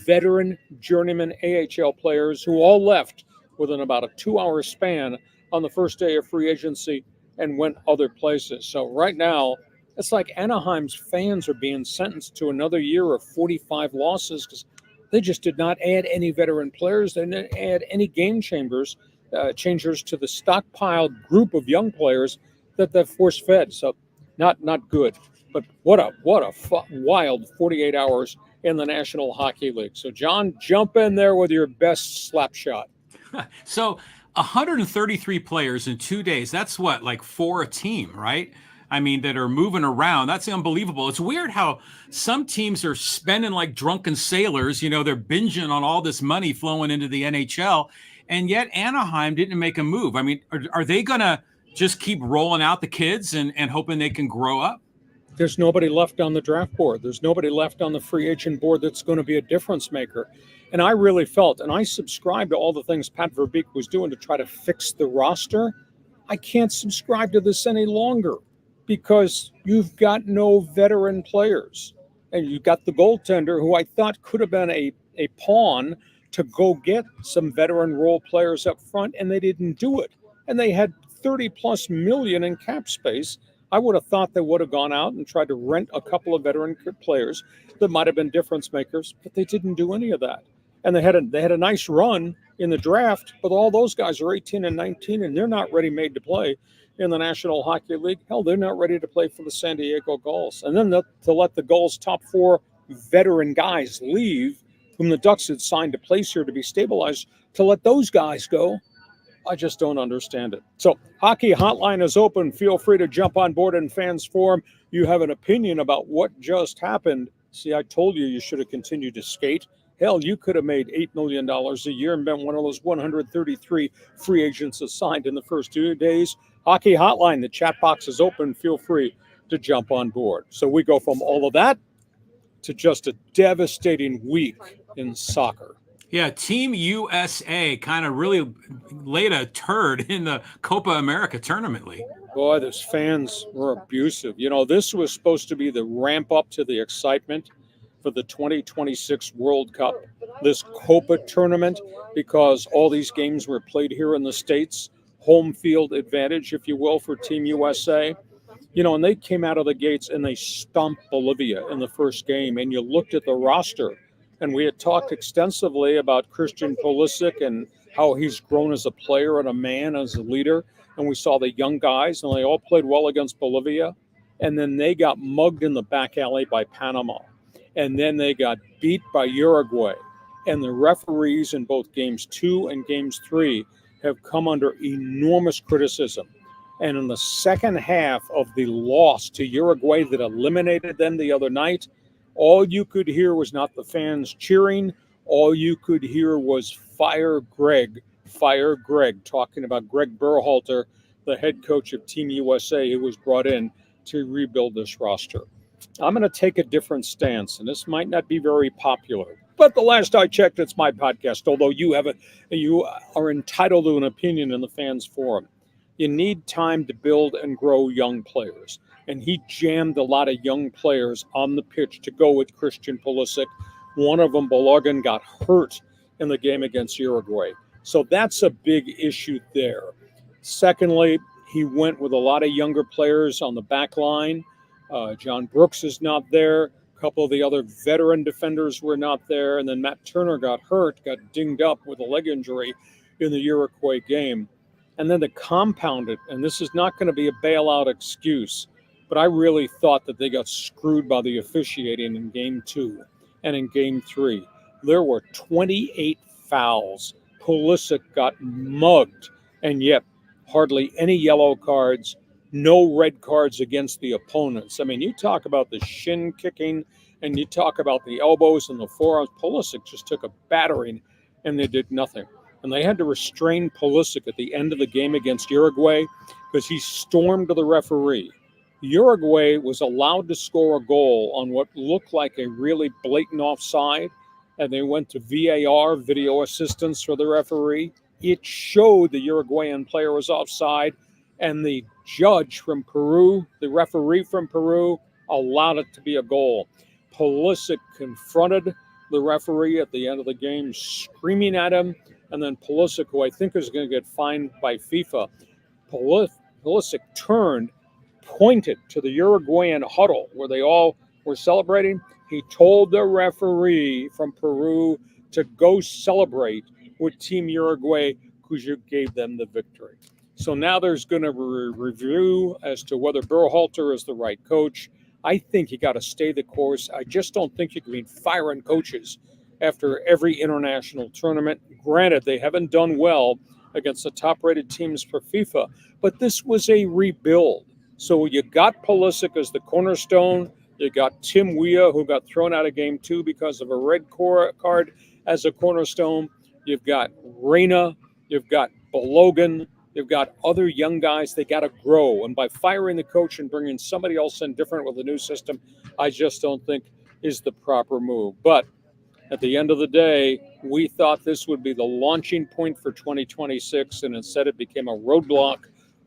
veteran journeyman AHL players who all left within about a 2-hour span on the first day of free agency and went other places. So right now, it's like Anaheim's fans are being sentenced to another year of 45 losses because they just did not add any veteran players. They didn't add any game changers to the stockpiled group of young players that they've force-fed. So not good. But what a wild 48 hours in the National Hockey League. So, John, jump in there with your best slap shot. So 133 players in 2 days. That's what, like 4 a team, right? I mean, that are moving around. That's unbelievable. It's weird how some teams are spending like drunken sailors. You know, they're binging on all this money flowing into the NHL. And yet Anaheim didn't make a move. I mean, are they going to just keep rolling out the kids and hoping they can grow up? There's nobody left on the draft board. There's nobody left on the free agent board that's going to be a difference maker. And I really felt, and I subscribed to all the things Pat Verbeek was doing to try to fix the roster. I can't subscribe to this any longer because you've got no veteran players. And you've got the goaltender who I thought could have been a pawn to go get some veteran role players up front, and they didn't do it. And they had 30 plus million in cap space. I would have thought they would have gone out and tried to rent a couple of veteran players that might have been difference makers, but they didn't do any of that. And they had a nice run in the draft, but all those guys are 18 and 19, and they're not ready made to play in the National Hockey League. Hell, they're not ready to play for the San Diego Gulls. And then to let the Gulls' top 4 veteran guys leave, whom the Ducks had signed to place here to be stabilized, to let those guys go, I just don't understand it. So, Hockey Hotline is open. Feel free to jump on board in Fans Forum. You have an opinion about what just happened. See, I told you should have continued to skate. Hell, you could have made $8 million a year and been one of those 133 free agents assigned in the first 2 days. Hockey Hotline, the chat box is open. Feel free to jump on board. So we go from all of that to just a devastating week in soccer. Yeah, Team USA kind of really laid a turd in the Copa America tournament league. Boy, those fans were abusive. You know, this was supposed to be the ramp up to the excitement for the 2026 World Cup, this Copa tournament, because all these games were played here in the States, home field advantage, if you will, for Team USA. You know, and they came out of the gates and they stomped Bolivia in the first game, and you looked at the roster, and we had talked extensively about Christian Pulisic and how he's grown as a player and a man, as a leader, and we saw the young guys, and they all played well against Bolivia, and then they got mugged in the back alley by Panama. And then they got beat by Uruguay. And the referees in both games 2 and games 3 have come under enormous criticism. And in the second half of the loss to Uruguay that eliminated them the other night, all you could hear was not the fans cheering. All you could hear was fire Gregg, talking about Gregg Berhalter, the head coach of Team USA, who was brought in to rebuild this roster. I'm going to take a different stance, and this might not be very popular. But the last I checked, it's my podcast, although you are entitled to an opinion in the Fans Forum. You need time to build and grow young players. And he jammed a lot of young players on the pitch to go with Christian Pulisic. One of them, Balogun, got hurt in the game against Uruguay. So that's a big issue there. Secondly, he went with a lot of younger players on the back line. John Brooks is not there. A couple of the other veteran defenders were not there. And then Matt Turner got hurt, got dinged up with a leg injury in the Uruguay game. And then to compound it, and this is not going to be a bailout excuse, but I really thought that they got screwed by the officiating in game 2 and in game 3. There were 28 fouls. Pulisic got mugged, and yet hardly any yellow cards, no red cards against the opponents. I mean, you talk about the shin kicking and you talk about the elbows and the forearms. Pulisic just took a battering and they did nothing. And they had to restrain Pulisic at the end of the game against Uruguay because he stormed to the referee. Uruguay was allowed to score a goal on what looked like a really blatant offside, and they went to VAR, video assistance for the referee. It showed the Uruguayan player was offside, and the judge from Peru, the referee from Peru, allowed it to be a goal. Pulisic confronted the referee at the end of the game, screaming at him, and then Pulisic, who I think is going to get fined by FIFA, Pulisic turned, pointed to the Uruguayan huddle where they all were celebrating. He told the referee from Peru to go celebrate with Team Uruguay because you gave them the victory. So now there's going to be a review as to whether Berhalter is the right coach. I think you got to stay the course. I just don't think you can be firing coaches after every international tournament. Granted, they haven't done well against the top-rated teams for FIFA, but this was a rebuild. So you got Pulisic as the cornerstone. You got Tim Weah, who got thrown out of game 2 because of a red card, as a cornerstone. You've got Reyna. You've got Balogun. You've got other young guys. They got to grow. And by firing the coach and bringing somebody else in different with a new system, I just don't think is the proper move. But at the end of the day, we thought this would be the launching point for 2026, and instead it became a roadblock,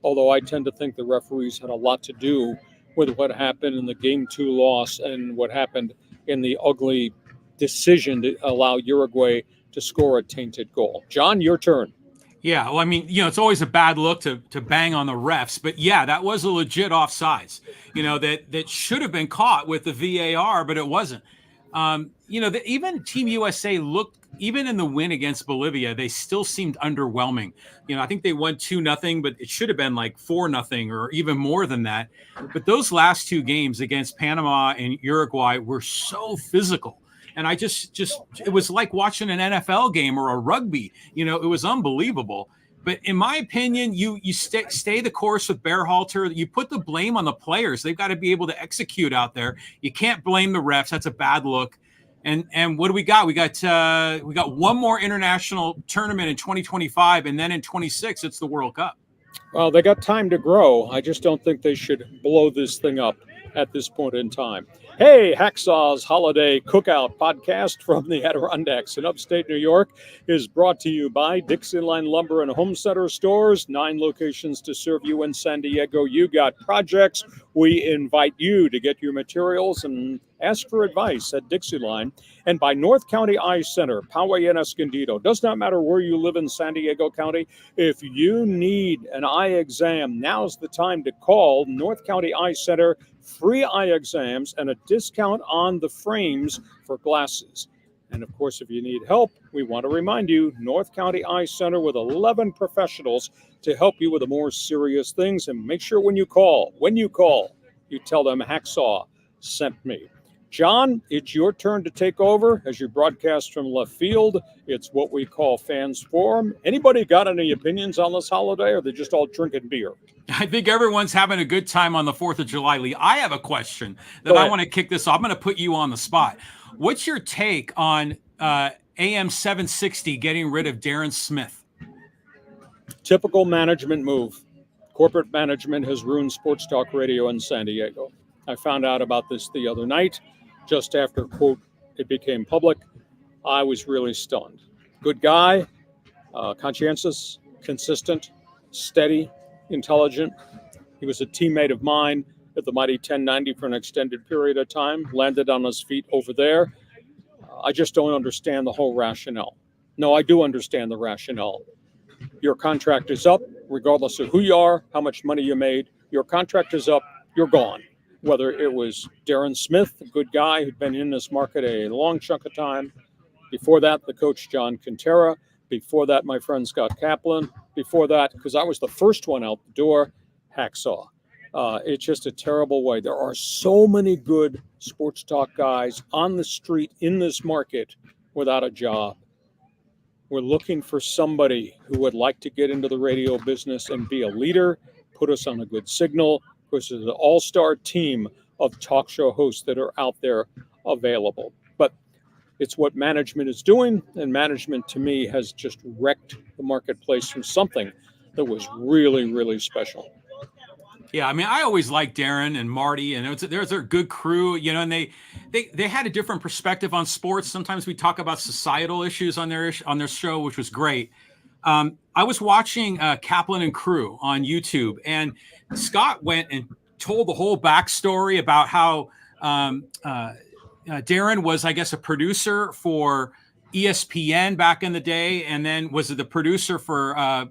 although I tend to think the referees had a lot to do with what happened in the Game 2 loss and what happened in the ugly decision to allow Uruguay to score a tainted goal. John, your turn. Yeah, well, I mean, it's always a bad look to bang on the refs, but yeah, that was a legit offsides, that should have been caught with the VAR, but it wasn't. Even Team USA looked, even in the win against Bolivia, they still seemed underwhelming. I think they won 2-0, but it should have been like 4-0 or even more than that. But those last 2 games against Panama and Uruguay were so physical. And I just it was like watching an NFL game or a rugby. It was unbelievable. But in my opinion, you stay the course with Berhalter. You put the blame on the players. They've got to be able to execute out there. You can't blame the refs. That's a bad look. And what do we got? We got one more international tournament in 2025, and then in 26, it's the World Cup. Well, they got time to grow. I just don't think they should blow this thing up at this point in time. Hey, Hacksaw's Holiday Cookout podcast from the Adirondacks in upstate New York is brought to you by DIXIELINE Lumber and Home Center Stores, 9 locations to serve you in San Diego. You got projects. We invite you to get your materials and ask for advice at DIXIELINE. And by North County Eye Center, Poway and Escondido. Does not matter where you live in San Diego County. If you need an eye exam, now's the time to call North County Eye Center. Free eye exams and a discount on the frames for glasses. And of course, if you need help, we want to remind you, North County Eye Center with 11 professionals to help you with the more serious things. And make sure when you call, you tell them Hacksaw sent me. John, it's your turn to take over as you broadcast from left field. It's what we call Fans Forum. Anybody got any opinions on this holiday, or are they just all drinking beer? I think everyone's having a good time on the 4th of July, Lee. I have a question that I want to kick this off. I'm going to put you on the spot. What's your take on AM 760 getting rid of Darren Smith? Typical management move. Corporate management has ruined sports talk radio in San Diego. I found out about this the other night, just after, quote, it became public. I was really stunned. Good guy, conscientious, consistent, steady, intelligent. He was a teammate of mine at the mighty 1090 for an extended period of time, landed on his feet over there. I just don't understand the whole rationale. No, I do understand the rationale. Your contract is up, regardless of who you are, how much money you made. Your contract is up, you're gone. Whether it was Darren Smith, a good guy who'd been in this market a long chunk of time. Before that, the coach, John Quintera. Before that, my friend Scott Kaplan. Before that, because I was the first one out the door, Hacksaw. It's just a terrible way. There are so many good sports talk guys on the street in this market without a job. We're looking for somebody who would like to get into the radio business and be a leader, put us on a good signal, because there's an all-star team of talk show hosts that are out there available. But it's what management is doing, and management, to me, has just wrecked the marketplace from something that was really, really special. Yeah, I mean, I always liked Darren and Marty, and there's a good crew, and they had a different perspective on sports. Sometimes we talk about societal issues on their show, which was great. I was watching Kaplan and Crew on YouTube, and Scott went and told the whole backstory about how Darren was, I guess, a producer for ESPN back in the day, and then was the producer for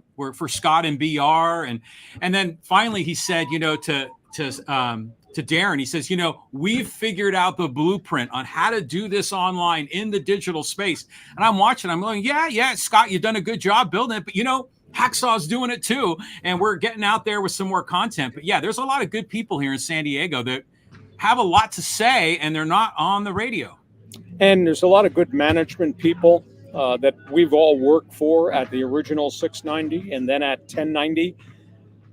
Scott and BR, and then finally he said, to Darren, he says, we've figured out the blueprint on how to do this online in the digital space. And I'm watching, I'm going, yeah, Scott, you've done a good job building it, but Hacksaw's doing it too, and we're getting out there with some more content. But yeah, there's a lot of good people here in San Diego that have a lot to say, and they're not on the radio. And there's a lot of good management people that we've all worked for at the original 690 and then at 1090.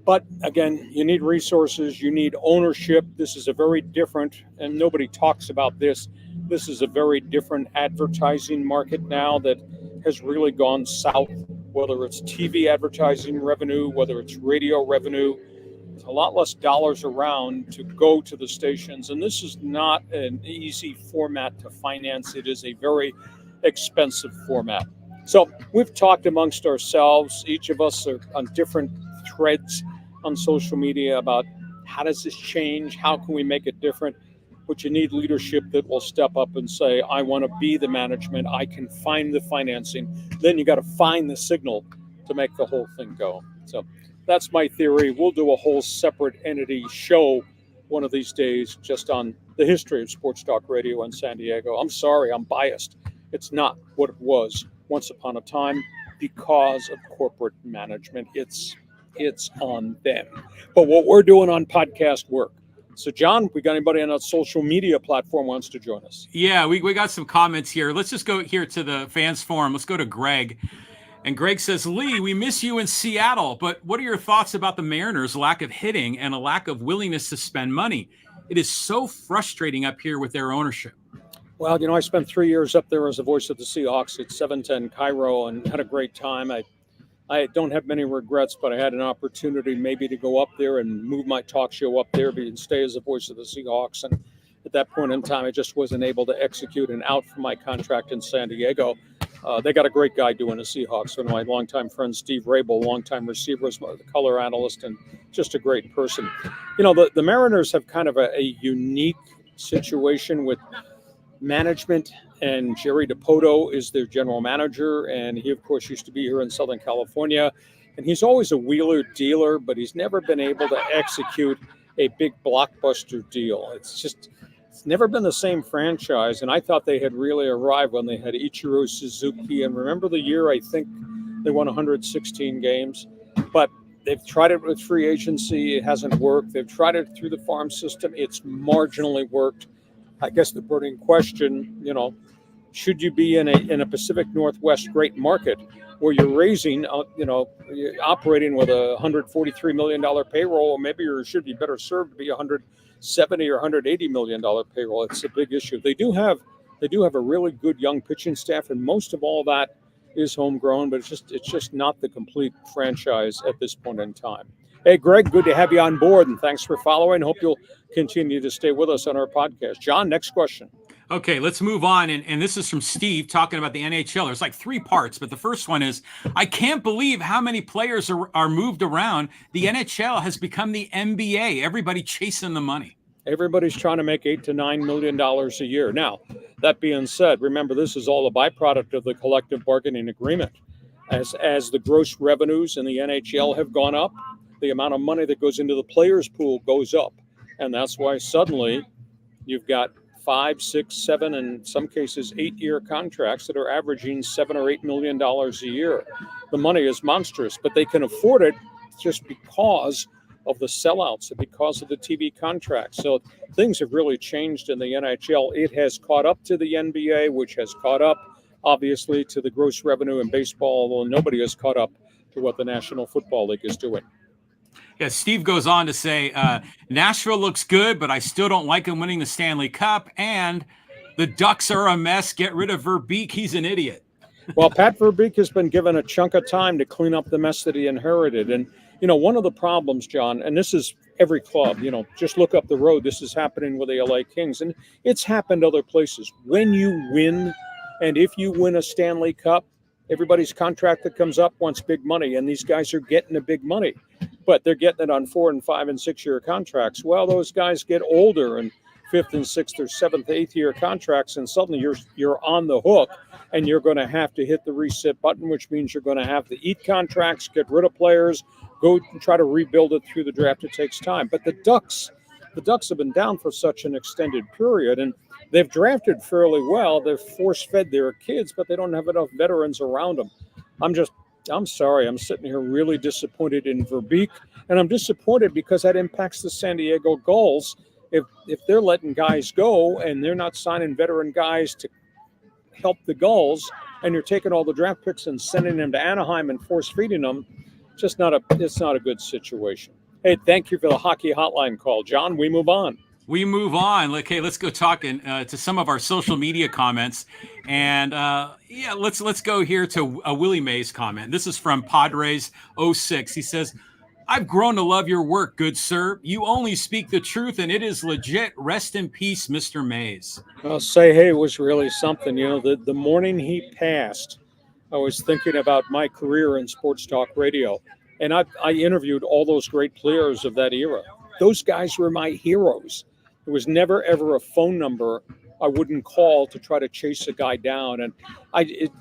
But again, you need resources, you need ownership. This is a very different, and nobody talks about this, this is a very different advertising market now that has really gone south, whether it's TV advertising revenue, whether it's radio revenue. There's a lot less dollars around to go to the stations, and this is not an easy format to finance. It is a very expensive format. So we've talked amongst ourselves. Each of us are on different threads on social media about how does this change? How can we make it different? But you need leadership that will step up and say, I want to be the management. I can find the financing. Then you got to find the signal to make the whole thing go. So that's my theory. We'll do a whole separate entity show one of these days just on the history of sports talk radio in San Diego. I'm sorry, I'm biased. It's not what it was once upon a time because of corporate management. It's on them. But what we're doing on podcast work. So, John, we got anybody on a social media platform wants to join us? Yeah, we got some comments here. Let's just go here to the fans forum. Let's go to Gregg. And Gregg says, Lee, we miss you in Seattle, but what are your thoughts about the Mariners' lack of hitting and a lack of willingness to spend money? It is so frustrating up here with their ownership. Well, I spent 3 years up there as a voice of the Seahawks at 710 Cairo and had a great time. I don't have many regrets, but I had an opportunity maybe to go up there and move my talk show up there and stay as a voice of the Seahawks. And at that point in time, I just wasn't able to execute and out from my contract in San Diego. They got a great guy doing the Seahawks. One of my longtime friends, Steve Rabel, longtime receiver, was the color analyst, and just a great person. The Mariners have kind of a unique situation with management, and Jerry DiPoto is their general manager, and he, of course, used to be here in Southern California. And he's always a wheeler dealer, but he's never been able to execute a big blockbuster deal. It's never been the same franchise, and I thought they had really arrived when they had Ichiro Suzuki. And remember the year, I think they won 116 games, but they've tried it with free agency. It hasn't worked. They've tried it through the farm system. It's marginally worked. I guess the burning question, should you be in a Pacific Northwest great market where you're raising, you're operating with a $143 million payroll, or maybe you should be better served to be $170 or $180 million payroll? It's a big issue. They do have a really good young pitching staff, and most of all that is homegrown, but it's just not the complete franchise at this point in time. Hey, Gregg, good to have you on board, and thanks for following. Hope you'll continue to stay with us on our podcast. John, next question. Okay, let's move on. And this is from Steve talking about the NHL. There's like 3 parts, but the first one is, I can't believe how many players are moved around. The NHL has become the NBA. Everybody chasing the money. Everybody's trying to make $8 to $9 million a year. Now, that being said, remember, this is all a byproduct of the collective bargaining agreement. As the gross revenues in the NHL have gone up, the amount of money that goes into the players' pool goes up. And that's why suddenly you've got 5, 6, 7, and in some cases 8-year contracts that are averaging $7 or $8 million a year. The money is monstrous, but they can afford it just because of the sellouts and because of the TV contracts. So things have really changed in the NHL. It has caught up to the NBA, which has caught up, obviously, to the gross revenue in baseball, although nobody has caught up to what the National Football League is doing. Yeah, Steve goes on to say, Nashville looks good, but I still don't like him winning the Stanley Cup. And the Ducks are a mess. Get rid of Verbeek. He's an idiot. Well, Pat Verbeek has been given a chunk of time to clean up the mess that he inherited. And, one of the problems, John, and this is every club, just look up the road. This is happening with the LA Kings, and it's happened other places. When you win, and if you win a Stanley Cup, everybody's contract that comes up wants big money, and these guys are getting the big money. But they're getting it on 4 and 5 and 6 year contracts. Well, those guys get older and 5th and 6th or 7th, 8th year contracts, and suddenly you're on the hook, and you're going to have to hit the reset button, which means you're going to have to eat contracts, get rid of players, go and try to rebuild it through the draft. It takes time. But the Ducks have been down for such an extended period, and they've drafted fairly well. They've force-fed their kids, but they don't have enough veterans around them. I'm sorry. I'm sitting here really disappointed in Verbeek, and I'm disappointed because that impacts the San Diego Gulls. if they're letting guys go and they're not signing veteran guys to help the Gulls, and you're taking all the draft picks and sending them to Anaheim and force feeding them, it's not a good situation. Hey, thank you for the hockey hotline call, John. We move on. We move on. Okay, let's go talking to some of our social media comments, and let's go here to a Willie Mays comment. This is from PADRES-06. He says, "I've grown to love your work, good sir. You only speak the truth, and it is legit. Rest in peace, Mr. Mays." I'll say, hey, it was really something. You know, the morning he passed, I was thinking about my career in sports talk radio, and I interviewed all those great players of that era. Those guys were my heroes. There was never, ever a phone number I wouldn't call to try to chase a guy down. And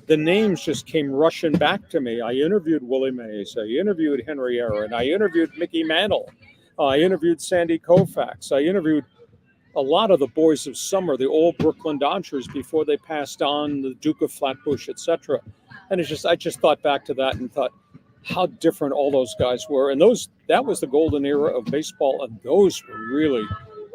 the names just came rushing back to me. I interviewed Willie Mays. I interviewed Henry Aaron. I interviewed Mickey Mantle. I interviewed Sandy Koufax. I interviewed a lot of the boys of summer, the old Brooklyn Dodgers, before they passed on, the Duke of Flatbush, etc. And I just thought back to that and thought how different all those guys were. And that was the golden era of baseball. And those were really,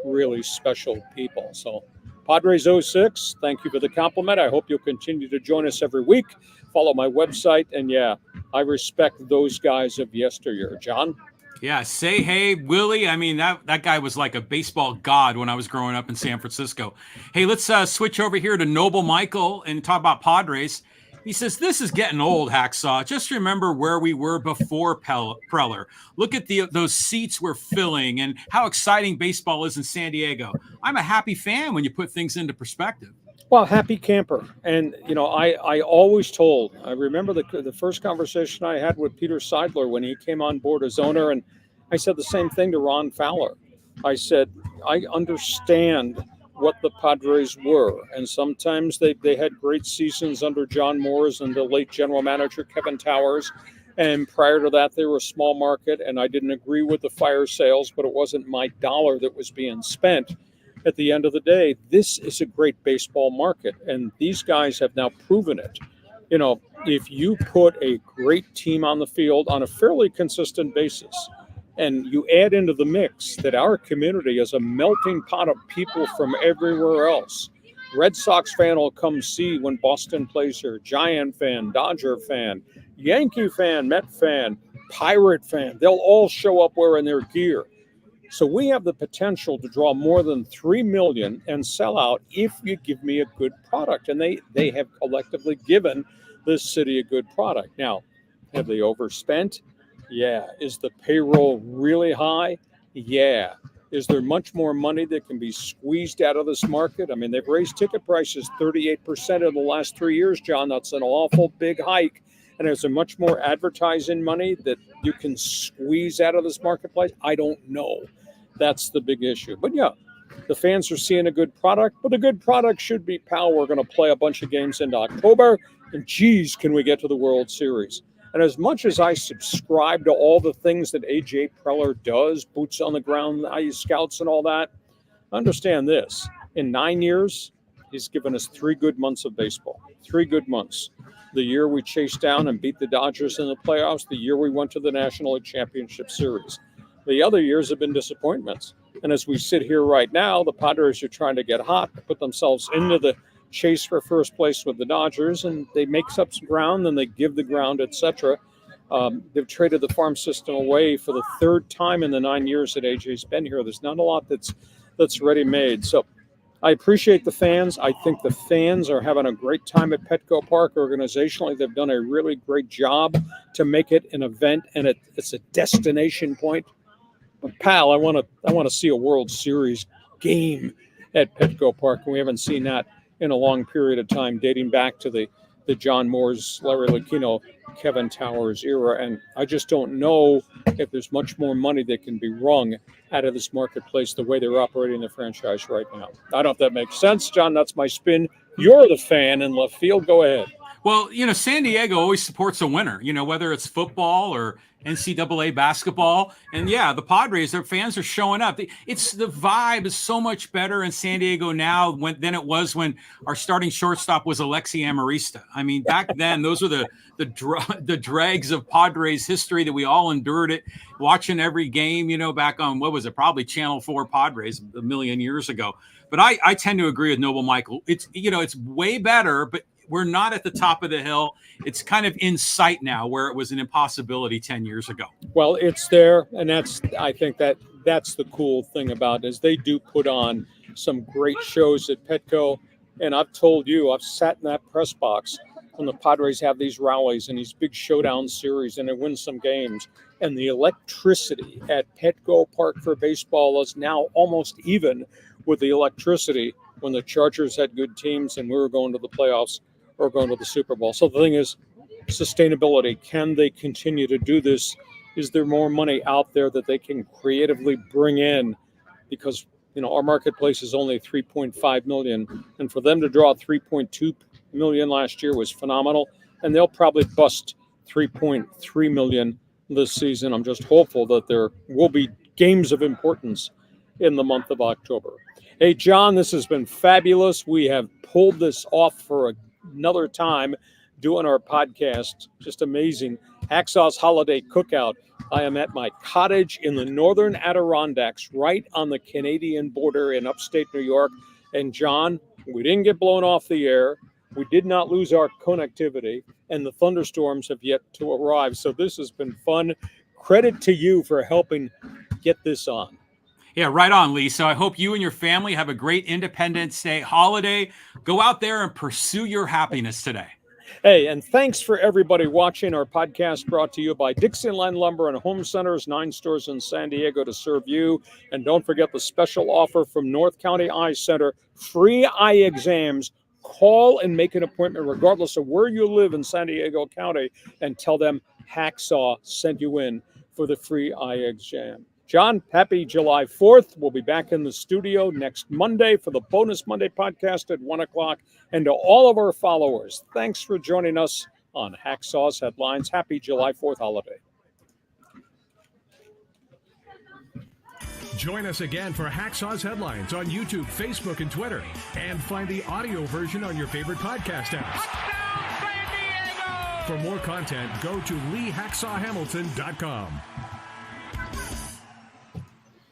really special people. So Padres-06, thank you for the compliment. I hope you'll continue to join us every week. Follow my website. And yeah, I respect those guys of yesteryear. John? Yeah, say hey, Willie. I mean, that guy was like a baseball god when I was growing up in San Francisco. Hey, let's switch over here to Noble Michael and talk about Padres. He says, "This is getting old, Hacksaw. Just remember where we were before Preller. Look at those seats we're filling and how exciting baseball is in San Diego. I'm a happy fan when you put things into perspective." Well, happy camper. And, you know, I always I remember the first conversation I had with Peter Seidler when he came on board as owner, and I said the same thing to Ron Fowler. I said, I understand what the Padres were, and sometimes they had great seasons under John Moores and the late general manager Kevin Towers, and prior to that they were a small market, and I didn't agree with the fire sales, but it wasn't my dollar that was being spent. At the end of the day, this is a great baseball market, and these guys have now proven it. You know, if you put a great team on the field on a fairly consistent basis, and you add into the mix that our community is a melting pot of people from everywhere else. Red Sox fan will come see when Boston plays here. Giant fan, Dodger fan, Yankee fan, Met fan, Pirate fan. They'll all show up wearing their gear. So we have the potential to draw more than 3 million and sell out if you give me a good product. And they have collectively given this city a good product. Now, have they overspent? Yeah. Is the payroll really high? Yeah. Is there much more money that can be squeezed out of this market? I mean, they've raised ticket prices 38% in the last 3 years, John. That's an awful big hike. And is there much more advertising money that you can squeeze out of this marketplace? I don't know. That's the big issue. But yeah, the fans are seeing a good product, but a good product should be, pal, we're going to play a bunch of games into October, and geez, can we get to the World Series? And as much as I subscribe to all the things that A.J. Preller does, boots on the ground, scouts and all that, understand this. In 9 years, he's given us 3 good months of baseball. 3 good months. The year we chased down and beat the Dodgers in the playoffs, the year we went to the National League Championship Series. The other years have been disappointments. And as we sit here right now, the Padres are trying to get hot, put themselves into the chase for first place with the Dodgers, and they make up some ground, then they give the ground, etc. They've traded the farm system away for the 3rd time in the 9 years that AJ's been here. There's not a lot that's ready-made. So I appreciate the fans. I think the fans are having a great time at Petco Park. Organizationally, they've done a really great job to make it an event, and it's a destination point. But pal, I want to see a World Series game at Petco Park, and we haven't seen that in a long period of time, dating back to the John Moores, Larry Lucchino, Kevin Towers era. And I just don't know if there's much more money that can be wrung out of this marketplace the way they're operating the franchise right now. I don't know if that makes sense, John. That's my spin. You're the fan in left field. Go ahead. Well, San Diego always supports a winner, whether it's football or NCAA basketball. And yeah, the Padres, their fans are showing up. The vibe is so much better in San Diego now than it was when our starting shortstop was Alexi Amarista. I mean, back then, those were the dregs of Padres history that we all endured it, watching every game, back on, what was it, probably Channel 4 Padres a million years ago. But I tend to agree with Noble Michael. It's way better, but we're not at the top of the hill. It's kind of in sight now, where it was an impossibility 10 years ago. Well, it's there, and I think that's the cool thing about it, is they do put on some great shows at Petco. And I've told you, I've sat in that press box when the Padres have these rallies and these big showdown series, and they win some games. And the electricity at Petco Park for baseball is now almost even with the electricity when the Chargers had good teams and we were going to the playoffs or going to the Super Bowl. So the thing is, sustainability. Can they continue to do this? Is there more money out there that they can creatively bring in? Because, our marketplace is only 3.5 million. And for them to draw 3.2 million last year was phenomenal. And they'll probably bust 3.3 million this season. I'm just hopeful that there will be games of importance in the month of October. Hey, John, this has been fabulous. We have pulled this off for another time doing our podcast. Just amazing. Hacksaw's Holiday Cookout. I am at my cottage in the northern Adirondacks, right on the Canadian border in upstate New York. And John, we didn't get blown off the air. We did not lose our connectivity, and the thunderstorms have yet to arrive. So this has been fun. Credit to you for helping get this on. Yeah, right on, Lee. So I hope you and your family have a great Independence Day holiday. Go out there and pursue your happiness today. Hey, and thanks for everybody watching our podcast, brought to you by Dixieline Lumber and Home Centers, 9 stores in San Diego to serve you. And don't forget the special offer from North County Eye Center, free eye exams. Call and make an appointment regardless of where you live in San Diego County and tell them Hacksaw sent you in for the free eye exam. John, happy July 4th. We'll be back in the studio next Monday for the Bonus Monday podcast at 1 o'clock. And to all of our followers, thanks for joining us on Hacksaw's Headlines. Happy July 4th holiday. Join us again for Hacksaw's Headlines on YouTube, Facebook, and Twitter. And find the audio version on your favorite podcast apps. For more content, go to LeeHacksawHamilton.com.